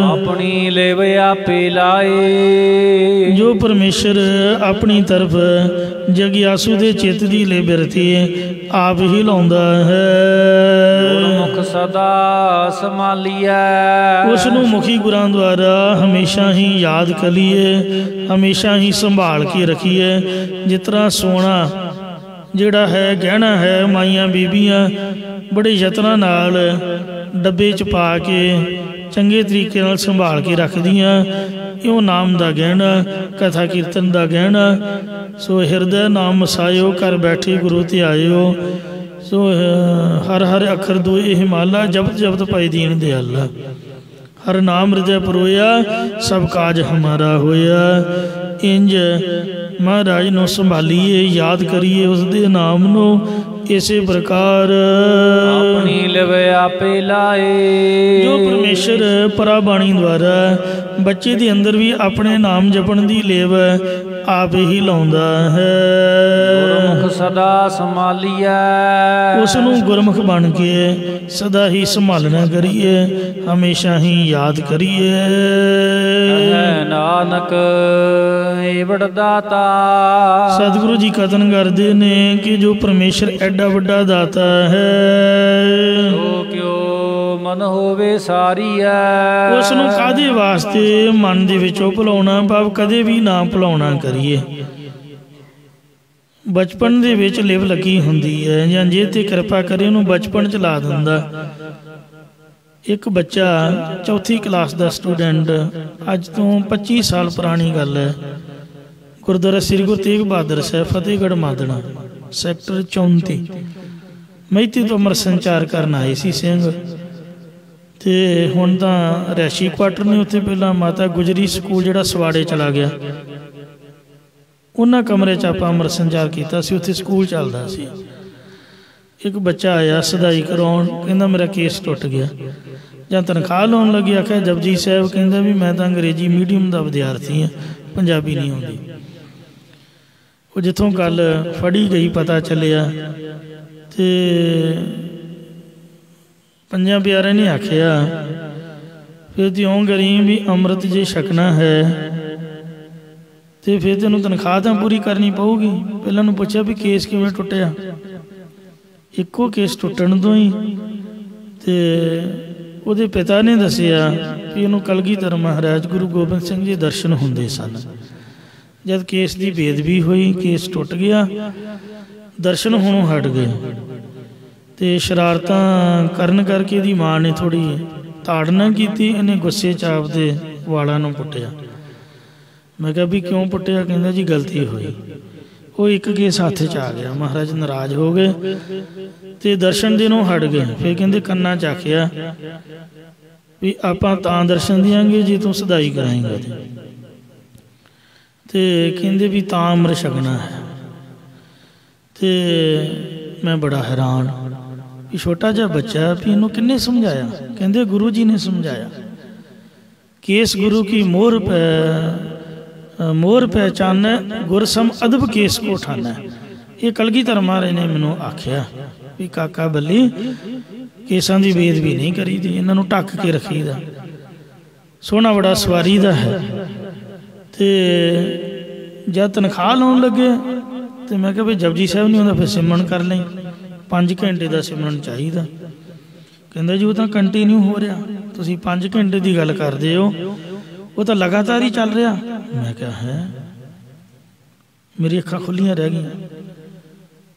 अपनी लिव आपे लाए। जो परमेश्वर अपनी तरफ जगियासू दे चित दी लिव बिरती आप ही लाउंदा है। मुख सदा संभालिए। उसनूं मुखी गुरां द्वारा हमेशा ही याद करिए, हमेशा ही संभाल के रखिए। जिस तरह सोना जिहड़ा है गहना है, माइयां बीबियां बड़े यत्नां नाल डब्बे च पा के चंगे तरीके नाल संभाल के रखदियां। इउं नाम दा गहना, कथा कीर्तन दा गहना। सो हिरदे नाम मसायो, कर बैठे गुरु ते आयो। सो हर हर अखर दोए हिमाला, जपत जपत पाई दीन दयाला। हर नाम हृदय परोया, सब काज हमारा होया। इंज महाराज नूं संभालीए, याद करिए उसदे नाम नूं। इसे प्रकार अपनी लिव आपे लाए। जो परमेश्वर परा बाणी द्वारा बच्चे के अंदर भी अपने नाम जपण की लिव आप ही लाउंदा है। गुरमुख सदा संभालिए। उसनूं गुरमुख बन के सदा ही संभालना करिए, हमेशा ही याद करिए। नानक एवड़ दाता। सतगुरु जी कथन करते ने कि जो परमेश्वर एडा वड्डा दाता है, तो क्यों मन होवे सारी है। उसनूं काहदे वास्ते मन दे विचों भुलाउणा, भाव कदे भी ना भुलाउणा करिए। बचपन दे विच लिव लगी हुंदी है, जां जे ते किरपा करे उहनूं बचपन च ला दिंदा। एक बच्चा चौथी क्लास का स्टूडेंट, अज तो 25 साल पुरानी गल है, गुरुद्वारा श्री गुरु तेग बहादुर साहब फतेहगढ़ मादना सैक्टर 34 मैती तो अमर संचार करन आए सी सिंह। ते हुण तां रैशी क्वार्टर ने उत्थे पहला माता गुजरी स्कूल जिहड़ा सवाड़े चला गया, उन्हां कमरे च आपां अमर संचार कीता सी। उत्थे स्कूल चलदा सी। एक बच्चा आया सदाई कराउण, कहंदा मेरा केस टुट गया। जां तनख्वाह लाउण लगे, आख्या जपजी साहब, कहंदा भी मैं तां अंग्रेजी मीडियम का विद्यार्थी हाँ, पंजाबी नहीं आउंदी। ਉਹ ਜਿੱਥੋਂ ਗੱਲ ਫੜੀ ਗਈ ਪਤਾ ਚੱਲਿਆ ਤੇ ਪੰਜਾਂ ਪਿਆਰਿਆਂ ਨੇ ਆਖਿਆ ਫਿਰ ਤਿਉਂ ਕਰੀ ਵੀ ਅੰਮ੍ਰਿਤ ਜੇ ਛਕਣਾ ਹੈ ਤੇ ਫਿਰ ਤੈਨੂੰ ਤਨਖਾਹ ਤਾਂ ਪੂਰੀ ਕਰਨੀ ਪਊਗੀ। ਪਹਿਲਾਂ ਨੂੰ ਪੁੱਛਿਆ ਵੀ ਕੇਸ ਕਿਵੇਂ ਟੁੱਟਿਆ। ਇੱਕੋ ਕੇਸ ਟੁੱਟਣ ਤੋਂ ਹੀ ਤੇ ਉਹਦੇ ਪਿਤਾ ਨੇ ਦੱਸਿਆ ਕਿ ਉਹਨੂੰ ਕਲਗੀਧਰ ਮਹਾਰਾਜ ਗੁਰੂ ਗੋਬਿੰਦ ਸਿੰਘ ਜੀ ਦਰਸ਼ਨ ਹੁੰਦੇ ਸਨ। ਜਦ ਕੇਸ ਦੀ ਬੇਦਬੀ ਹੋਈ, ਕੇਸ ਟੁੱਟ ਗਿਆ, ਦਰਸ਼ਨ ਹੋਣੋਂ ਹਟ ਗਏ ਤੇ ਸ਼ਰਾਰਤਾਂ ਕਰਨ ਕਰਕੇ ਇਹਦੀ ਮਾਂ ਨੇ ਥੋੜ੍ਹੀ ਤਾੜਨਾ ਕੀਤੀ। ਇਹਨੇ ਗੁੱਸੇ 'ਚ ਆਪਦੇ ਵਾਲਾਂ ਨੂੰ ਪੁੱਟਿਆ। ਮੈਂ ਕਿਹਾ ਵੀ ਕਿਉਂ ਪੁੱਟਿਆ? ਕਹਿੰਦਾ ਜੀ ਗਲਤੀ ਹੋਈ। ਉਹ ਇੱਕ ਕੇਸ ਹੱਥ 'ਚ ਆ ਗਿਆ। ਮਹਾਰਾਜ ਨਾਰਾਜ਼ ਹੋ ਗਏ ਤੇ ਦਰਸ਼ਨ ਦੇਣੋਂ ਹਟ ਗਏ। ਫਿਰ ਕਹਿੰਦੇ ਕੰਨਾਂ 'ਚ ਆਖਿਆ ਵੀ ਆਪਾਂ ਤਾਂ ਦਰਸ਼ਨ ਦਿਆਂਗੇ ਜੇ ਤੂੰ ਸਦਾਈ ਕਰਾਏਂਗਾ ਤੇ ਕਹਿੰਦੇ ਵੀ ਤਾਂ ਅੰਮ੍ਰਿਤ ਛਕਣਾ ਹੈ। ਤੇ ਮੈਂ ਬੜਾ ਹੈਰਾਨ ਵੀ ਛੋਟਾ ਜਿਹਾ ਬੱਚਾ ਵੀ ਇਹਨੂੰ ਕਿਹਨੇ ਸਮਝਾਇਆ? ਕਹਿੰਦੇ ਗੁਰੂ ਜੀ ਨੇ ਸਮਝਾਇਆ। ਕੇਸ ਗੁਰੂ ਕੀ ਮੋਰ ਪਹਿਚਾਨੈ ਗੁਰ ਸਮ ਅਦਬ ਕੇਸ ਕੋ ਠਾਨੈ। ਇਹ ਕਲਗੀਧਰ ਮਹਾਰਾਜ ਨੇ ਮੈਨੂੰ ਆਖਿਆ ਵੀ ਕਾਕਾ ਬੱਲੀ ਕੇਸਾਂ ਦੀ ਬੇਦਬੀ ਨਹੀਂ ਕਰੀਦੀ, ਇਹਨਾਂ ਨੂੰ ਢੱਕ ਕੇ ਰੱਖੀਦਾ। ਸੋਹਣਾ ਬੜਾ ਸਵਾਰੀ ਦਾ ਹੈ। ਤੇ ਜਦ ਤਨਖਾਹ ਲਾਉਣ ਲੱਗੇ ਤੇ ਮੈਂ ਕਿਹਾ ਵੀ ਜਪਜੀ ਸਾਹਿਬ ਨਹੀਂ ਹੁੰਦਾ, ਫਿਰ ਸਿਮਰਨ ਕਰ ਲਈ। 5 ਘੰਟੇ ਦਾ ਸਿਮਰਨ ਚਾਹੀਦਾ। ਕਹਿੰਦਾ ਜੀ ਉਹ ਤਾਂ ਕੰਟੀਨਿਊ ਹੋ ਰਿਹਾ, ਤੁਸੀਂ 5 ਘੰਟੇ ਦੀ ਗੱਲ ਕਰਦੇ ਹੋ, ਉਹ ਤਾਂ ਲਗਾਤਾਰ ਹੀ ਚੱਲ ਰਿਹਾ। ਮੈਂ ਕਿਹਾ ਹੈ, ਮੇਰੀ ਅੱਖਾਂ ਖੁੱਲੀਆਂ ਰਹਿ ਗਈਆਂ।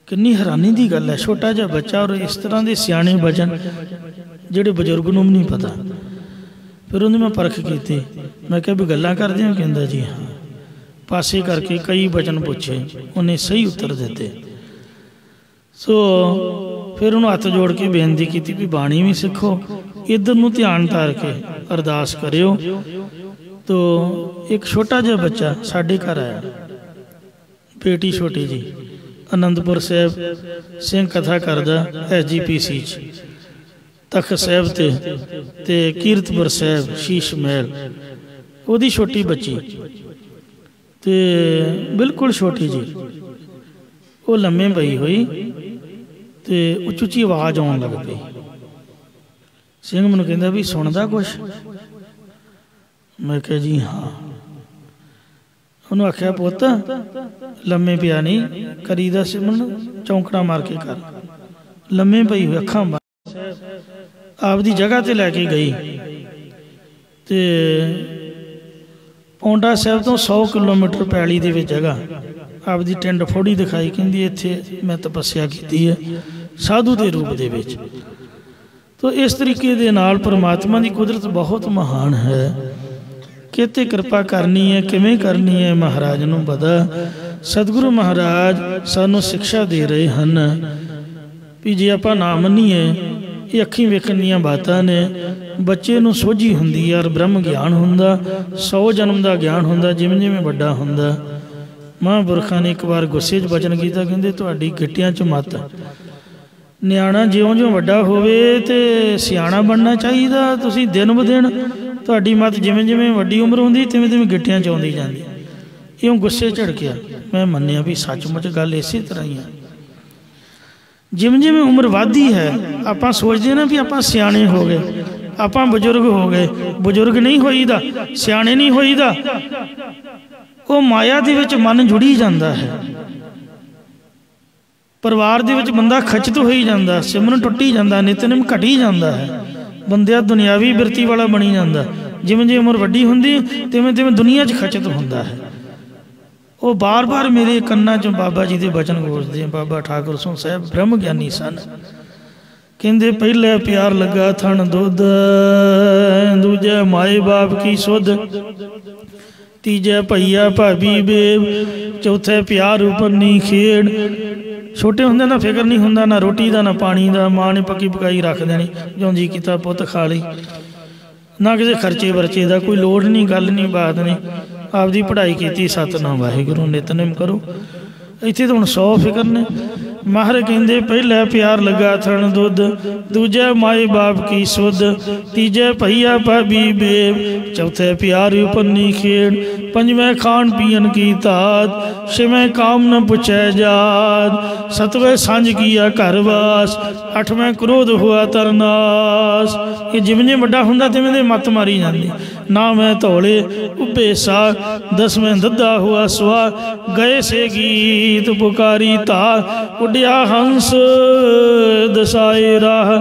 ਕਿੰਨੀ ਹੈਰਾਨੀ ਦੀ ਗੱਲ ਹੈ। ਛੋਟਾ ਜਿਹਾ ਬੱਚਾ ਔਰ ਇਸ ਤਰ੍ਹਾਂ ਦੇ ਸਿਆਣੇ ਵਚਨ ਜਿਹੜੇ ਬਜ਼ੁਰਗ ਨੂੰ ਵੀ ਨਹੀਂ ਪਤਾ। ਫਿਰ ਉਹਦੀ ਮੈਂ ਪਰਖ ਕੀਤੀ। ਮੈਂ ਕਿਹਾ ਵੀ ਗੱਲਾਂ ਕਰਦੇ ਹੋ? ਕਹਿੰਦਾ ਜੀ ਹਾਂ। ਪਾਸੇ ਕਰਕੇ ਕਈ ਵਚਨ ਪੁੱਛੇ, ਉਹਨੇ ਸਹੀ ਉੱਤਰ ਦਿੱਤੇ। ਸੋ ਫਿਰ ਉਹਨੂੰ ਹੱਥ ਜੋੜ ਕੇ ਬੇਨਤੀ ਕੀਤੀ ਵੀ ਬਾਣੀ ਵੀ ਸਿੱਖੋ, ਇੱਧਰ ਨੂੰ ਧਿਆਨ ਧਾਰ ਕੇ ਅਰਦਾਸ ਕਰਿਓ। ਤੋ ਇੱਕ ਛੋਟਾ ਜਿਹਾ ਬੱਚਾ ਸਾਡੇ ਘਰ ਆਇਆ, ਬੇਟੀ ਛੋਟੀ ਜੀ, ਅਨੰਦਪੁਰ ਸਾਹਿਬ ਸਿੰਘ ਕਥਾ ਕਰਦਾ SGPC 'ਚ, ਤਖਤ ਸਾਹਿਬ ਤੇ ਕੀਰਤਪੁਰ ਸਾਹਿਬ ਸ਼ੀਸ਼ ਮਹਿਲ। ਉਹਦੀ ਛੋਟੀ ਬੱਚੀ ਤੇ ਬਿਲਕੁਲ ਛੋਟੀ ਜੀ, ਉਹ ਲੰਮੇ ਪਈ ਹੋਈ ਤੇ ਉੱਚੀ ਉੱਚੀ ਆਵਾਜ਼ ਆਉਣ ਲੱਗ ਪਈ। ਸਿੰਘ ਮੈਨੂੰ ਕਹਿੰਦਾ ਵੀ ਸੁਣਦਾ ਕੁਛ? ਮੈਂ ਕਿਹਾ ਜੀ ਹਾਂ। ਉਹਨੂੰ ਆਖਿਆ ਪੁੱਤ ਲੰਮੇ ਪਿਆ ਨਹੀਂ ਕਰੀਦਾ ਸਿਮਰਨ, ਚੌਂਕੜਾ ਮਾਰ ਕੇ ਕਰ। ਲੰਮੇ ਪਈ ਹੋਈ ਅੱਖਾਂ ਆਪਦੀ ਜਗ੍ਹਾ ਤੇ ਲੈ ਕੇ ਗਈ ਤੇ ਪੌਂਡਾ ਸਾਹਿਬ ਤੋਂ 100 ਕਿਲੋਮੀਟਰ ਪੈਲੀ ਦੇ ਵਿੱਚ ਜਗ੍ਹਾ ਆਪਦੀ ਟਿੰਡ ਫੋੜੀ ਦਿਖਾਈ। ਕਹਿੰਦੀ ਇੱਥੇ ਮੈਂ ਤਪੱਸਿਆ ਕੀਤੀ ਹੈ ਸਾਧੂ ਦੇ ਰੂਪ ਦੇ ਵਿੱਚ। ਤੋ ਇਸ ਤਰੀਕੇ ਦੇ ਨਾਲ ਪਰਮਾਤਮਾ ਦੀ ਕੁਦਰਤ ਬਹੁਤ ਮਹਾਨ ਹੈ। ਕਿਤੇ ਕਿਰਪਾ ਕਰਨੀ ਹੈ, ਕਿਵੇਂ ਕਰਨੀ ਹੈ, ਮਹਾਰਾਜ ਨੂੰ ਪਤਾ। ਸਤਿਗੁਰੂ ਮਹਾਰਾਜ ਸਾਨੂੰ ਸਿੱਖਿਆ ਦੇ ਰਹੇ ਹਨ ਵੀ ਜੇ ਆਪਾਂ ਨਾ ਮੰਨੀਏ, ਇਹ ਅੱਖੀਂ ਵੇਖਣ ਦੀਆਂ ਬਾਤਾਂ ਨੇ। ਬੱਚੇ ਨੂੰ ਸੋਝੀ ਹੁੰਦੀ ਹੈ ਔਰ ਬ੍ਰਹਮ ਗਿਆਨ ਹੁੰਦਾ, 100 ਜਨਮ ਦਾ ਗਿਆਨ ਹੁੰਦਾ ਜਿਵੇਂ ਜਿਵੇਂ ਵੱਡਾ ਹੁੰਦਾ। ਮਹਾਂਪੁਰਖਾਂ ਨੇ ਇੱਕ ਵਾਰ ਗੁੱਸੇ 'ਚ ਬਚਨ ਕੀਤਾ, ਕਹਿੰਦੇ ਤੁਹਾਡੀ ਗਿੱਟਿਆਂ 'ਚ ਮੱਤ। ਨਿਆਣਾ ਜਿਉਂ-ਜਿਉਂ ਵੱਡਾ ਹੋਵੇ ਤੇ ਸਿਆਣਾ ਬਣਨਾ ਚਾਹੀਦਾ। ਤੁਸੀਂ ਦਿਨ ਬ ਦਿਨ ਤੁਹਾਡੀ ਮੱਤ ਜਿਵੇਂ ਜਿਵੇਂ ਵੱਡੀ ਉਮਰ ਹੁੰਦੀ ਤਿਵੇਂ ਤਿਵੇਂ ਗਿੱਟਿਆਂ 'ਚ ਆਉਂਦੀ ਜਾਂਦੀ। ਇਉਂ ਗੁੱਸੇ ਝੜਕਿਆ। ਮੈਂ ਮੰਨਿਆ ਵੀ ਸੱਚਮੁੱਚ ਗੱਲ ਇਸੇ ਤਰ੍ਹਾਂ ਹੀ ਹੈ। ਜਿਵੇਂ ਜਿਵੇਂ ਉਮਰ ਵੱਧਦੀ ਹੈ ਆਪਾਂ ਸੋਚਦੇ ਨਾ ਵੀ ਆਪਾਂ ਸਿਆਣੇ ਹੋ ਗਏ, ਆਪਾਂ ਬਜ਼ੁਰਗ ਹੋ ਗਏ। ਬਜ਼ੁਰਗ ਨਹੀਂ ਹੋਈਦਾ, ਸਿਆਣੇ ਨਹੀਂ ਹੋਈਦਾ। ਉਹ ਮਾਇਆ ਦੇ ਵਿੱਚ ਮਨ ਜੁੜੀ ਜਾਂਦਾ ਹੈ। ਪਰਿਵਾਰ ਦੇ ਵਿੱਚ ਬੰਦਾ ਖਚਿਤ ਹੋਈ ਜਾਂਦਾ, ਸਿਮਰਨ ਟੁੱਟੀ ਜਾਂਦਾ, ਨਿਤਨੇਮ ਘਟੀ ਜਾਂਦਾ ਹੈ। ਬੰਦਿਆ ਦੁਨਿਆਵੀ ਬਿਰਤੀ ਵਾਲਾ ਬਣੀ ਜਾਂਦਾ। ਜਿਵੇਂ ਜਿਵੇਂ ਉਮਰ ਵੱਡੀ ਹੁੰਦੀ ਤਿਵੇਂ ਤਿਵੇਂ ਦੁਨੀਆ 'ਚ ਖਚਿਤ ਹੁੰਦਾ ਹੈ। ਉਹ ਬਾਰ-ਬਾਰ ਮੇਰੇ ਕੰਨਾਂ 'ਚੋਂ ਬਾਬਾ ਜੀ ਦੇ ਬਚਨ ਗੂੰਜਦੇ। ਬਾਬਾ ਠਾਕੁਰ ਸਿੰਘ ਸਾਹਿਬ ਬ੍ਰਹਮ ਗਿਆਨੀ ਸਨ। ਕਹਿੰਦੇ ਪਹਿਲੇ ਪਿਆਰ ਲੱਗਾ ਥਣ ਦੁੱਧ, ਦੂਜੇ ਮਾਏ ਬਾਪ ਕੀ ਸੁਧ, ਤੀਜੇ ਭਈਆ ਭਾਬੀ ਬੇਬ, ਚੌਥੇ ਪਿਆਰ ਉਪਰਨੀ ਖੇਡ। ਛੋਟੇ ਹੁੰਦੇ ਨਾ ਫਿਕਰ ਨਹੀਂ ਹੁੰਦਾ, ਨਾ ਰੋਟੀ ਦਾ ਨਾ ਪਾਣੀ ਦਾ। ਮਾਂ ਨੇ ਪੱਕੀ ਪਕਾਈ ਰੱਖ ਦੇਣੀ, ਜਿਉਂ ਜੀ ਕੀਤਾ ਪੁੱਤ ਖਾ ਲਈ। ਨਾ ਕਿਸੇ ਖਰਚੇ ਵਰਚੇ ਦਾ ਕੋਈ ਲੋੜ ਨਹੀਂ, ਗੱਲ ਨਹੀਂ, ਬਾਤ ਨਹੀਂ। ਆਪਦੀ ਪੜ੍ਹਾਈ ਕੀਤੀ, ਸਤਿਨਾਮ ਵਾਹਿਗੁਰੂ, ਨਿਤਨੇਮ ਕਰੋ। ਇੱਥੇ ਤਾਂ ਹੁਣ 100 ਫਿਕਰ ਨੇ। ਮਾਹਰ ਕਹਿੰਦੇ ਪਹਿਲਾ ਪਿਆਰ ਲਗਾ ਥਣ ਦੁੱਧ, ਦੂਜਾ ਮਾਏ ਬਾਪ ਕੀ ਸੁਧ, ਤੀਜੇ ਭਈਆ ਭਾਬੀ ਬੇਬ, ਚੌਥੇ ਪਿਆਰ ਉਪੰਨੀ ਖੇੜ, पंजवें खान पियन की तात, छवें काम न पुछै जात, सतवें सांझ किया घरवास, अठवें क्रोध हुआ तरनास। ये जिमें जिमें वड्डा हुंदा तिवें दे मत मारी जांदी। नावें धौले उभे सा, दसवें दद्दा हुआ स्वा, गए से गीत पुकारी ता, उड्या हंस दसाए राह,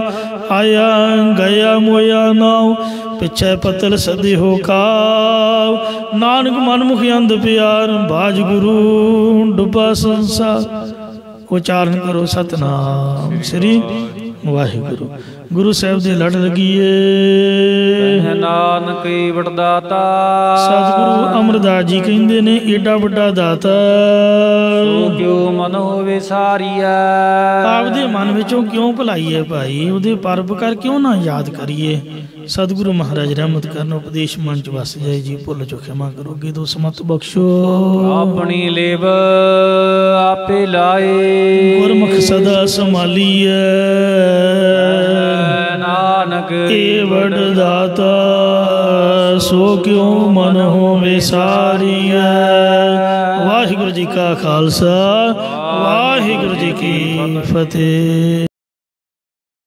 आया गया मोया नाव, पिछे पतल सदे हो काव, नानक मनमुख अंध प्यार, बाज गुरु डुबा संसार। उचारण करो सतनाम श्री वाहिगुरु। गुरु साहब दे लड़ लगीए नानक वरदाता। सतगुरु अमरदास जी कहते ने एडा वड्डा दाता क्यों मन होवे सारिया, आपदे मन विचों क्यों भुलाई है भाई, उहदे परउपकार क्यों ना याद करिए। सतगुरु महाराज रहमत करन, उपदेश मन च वस जाए जी, भुल चो क्षमा करोगे तो समत बख्शो। अपनी लेव आपे लाए, गुरमुख सदा संभालिए, नानक ए वरदाता सो क्यों मन होवे सारिया। वाहिगुरु जी का खालसा, वाहिगुरु जी की फतेह।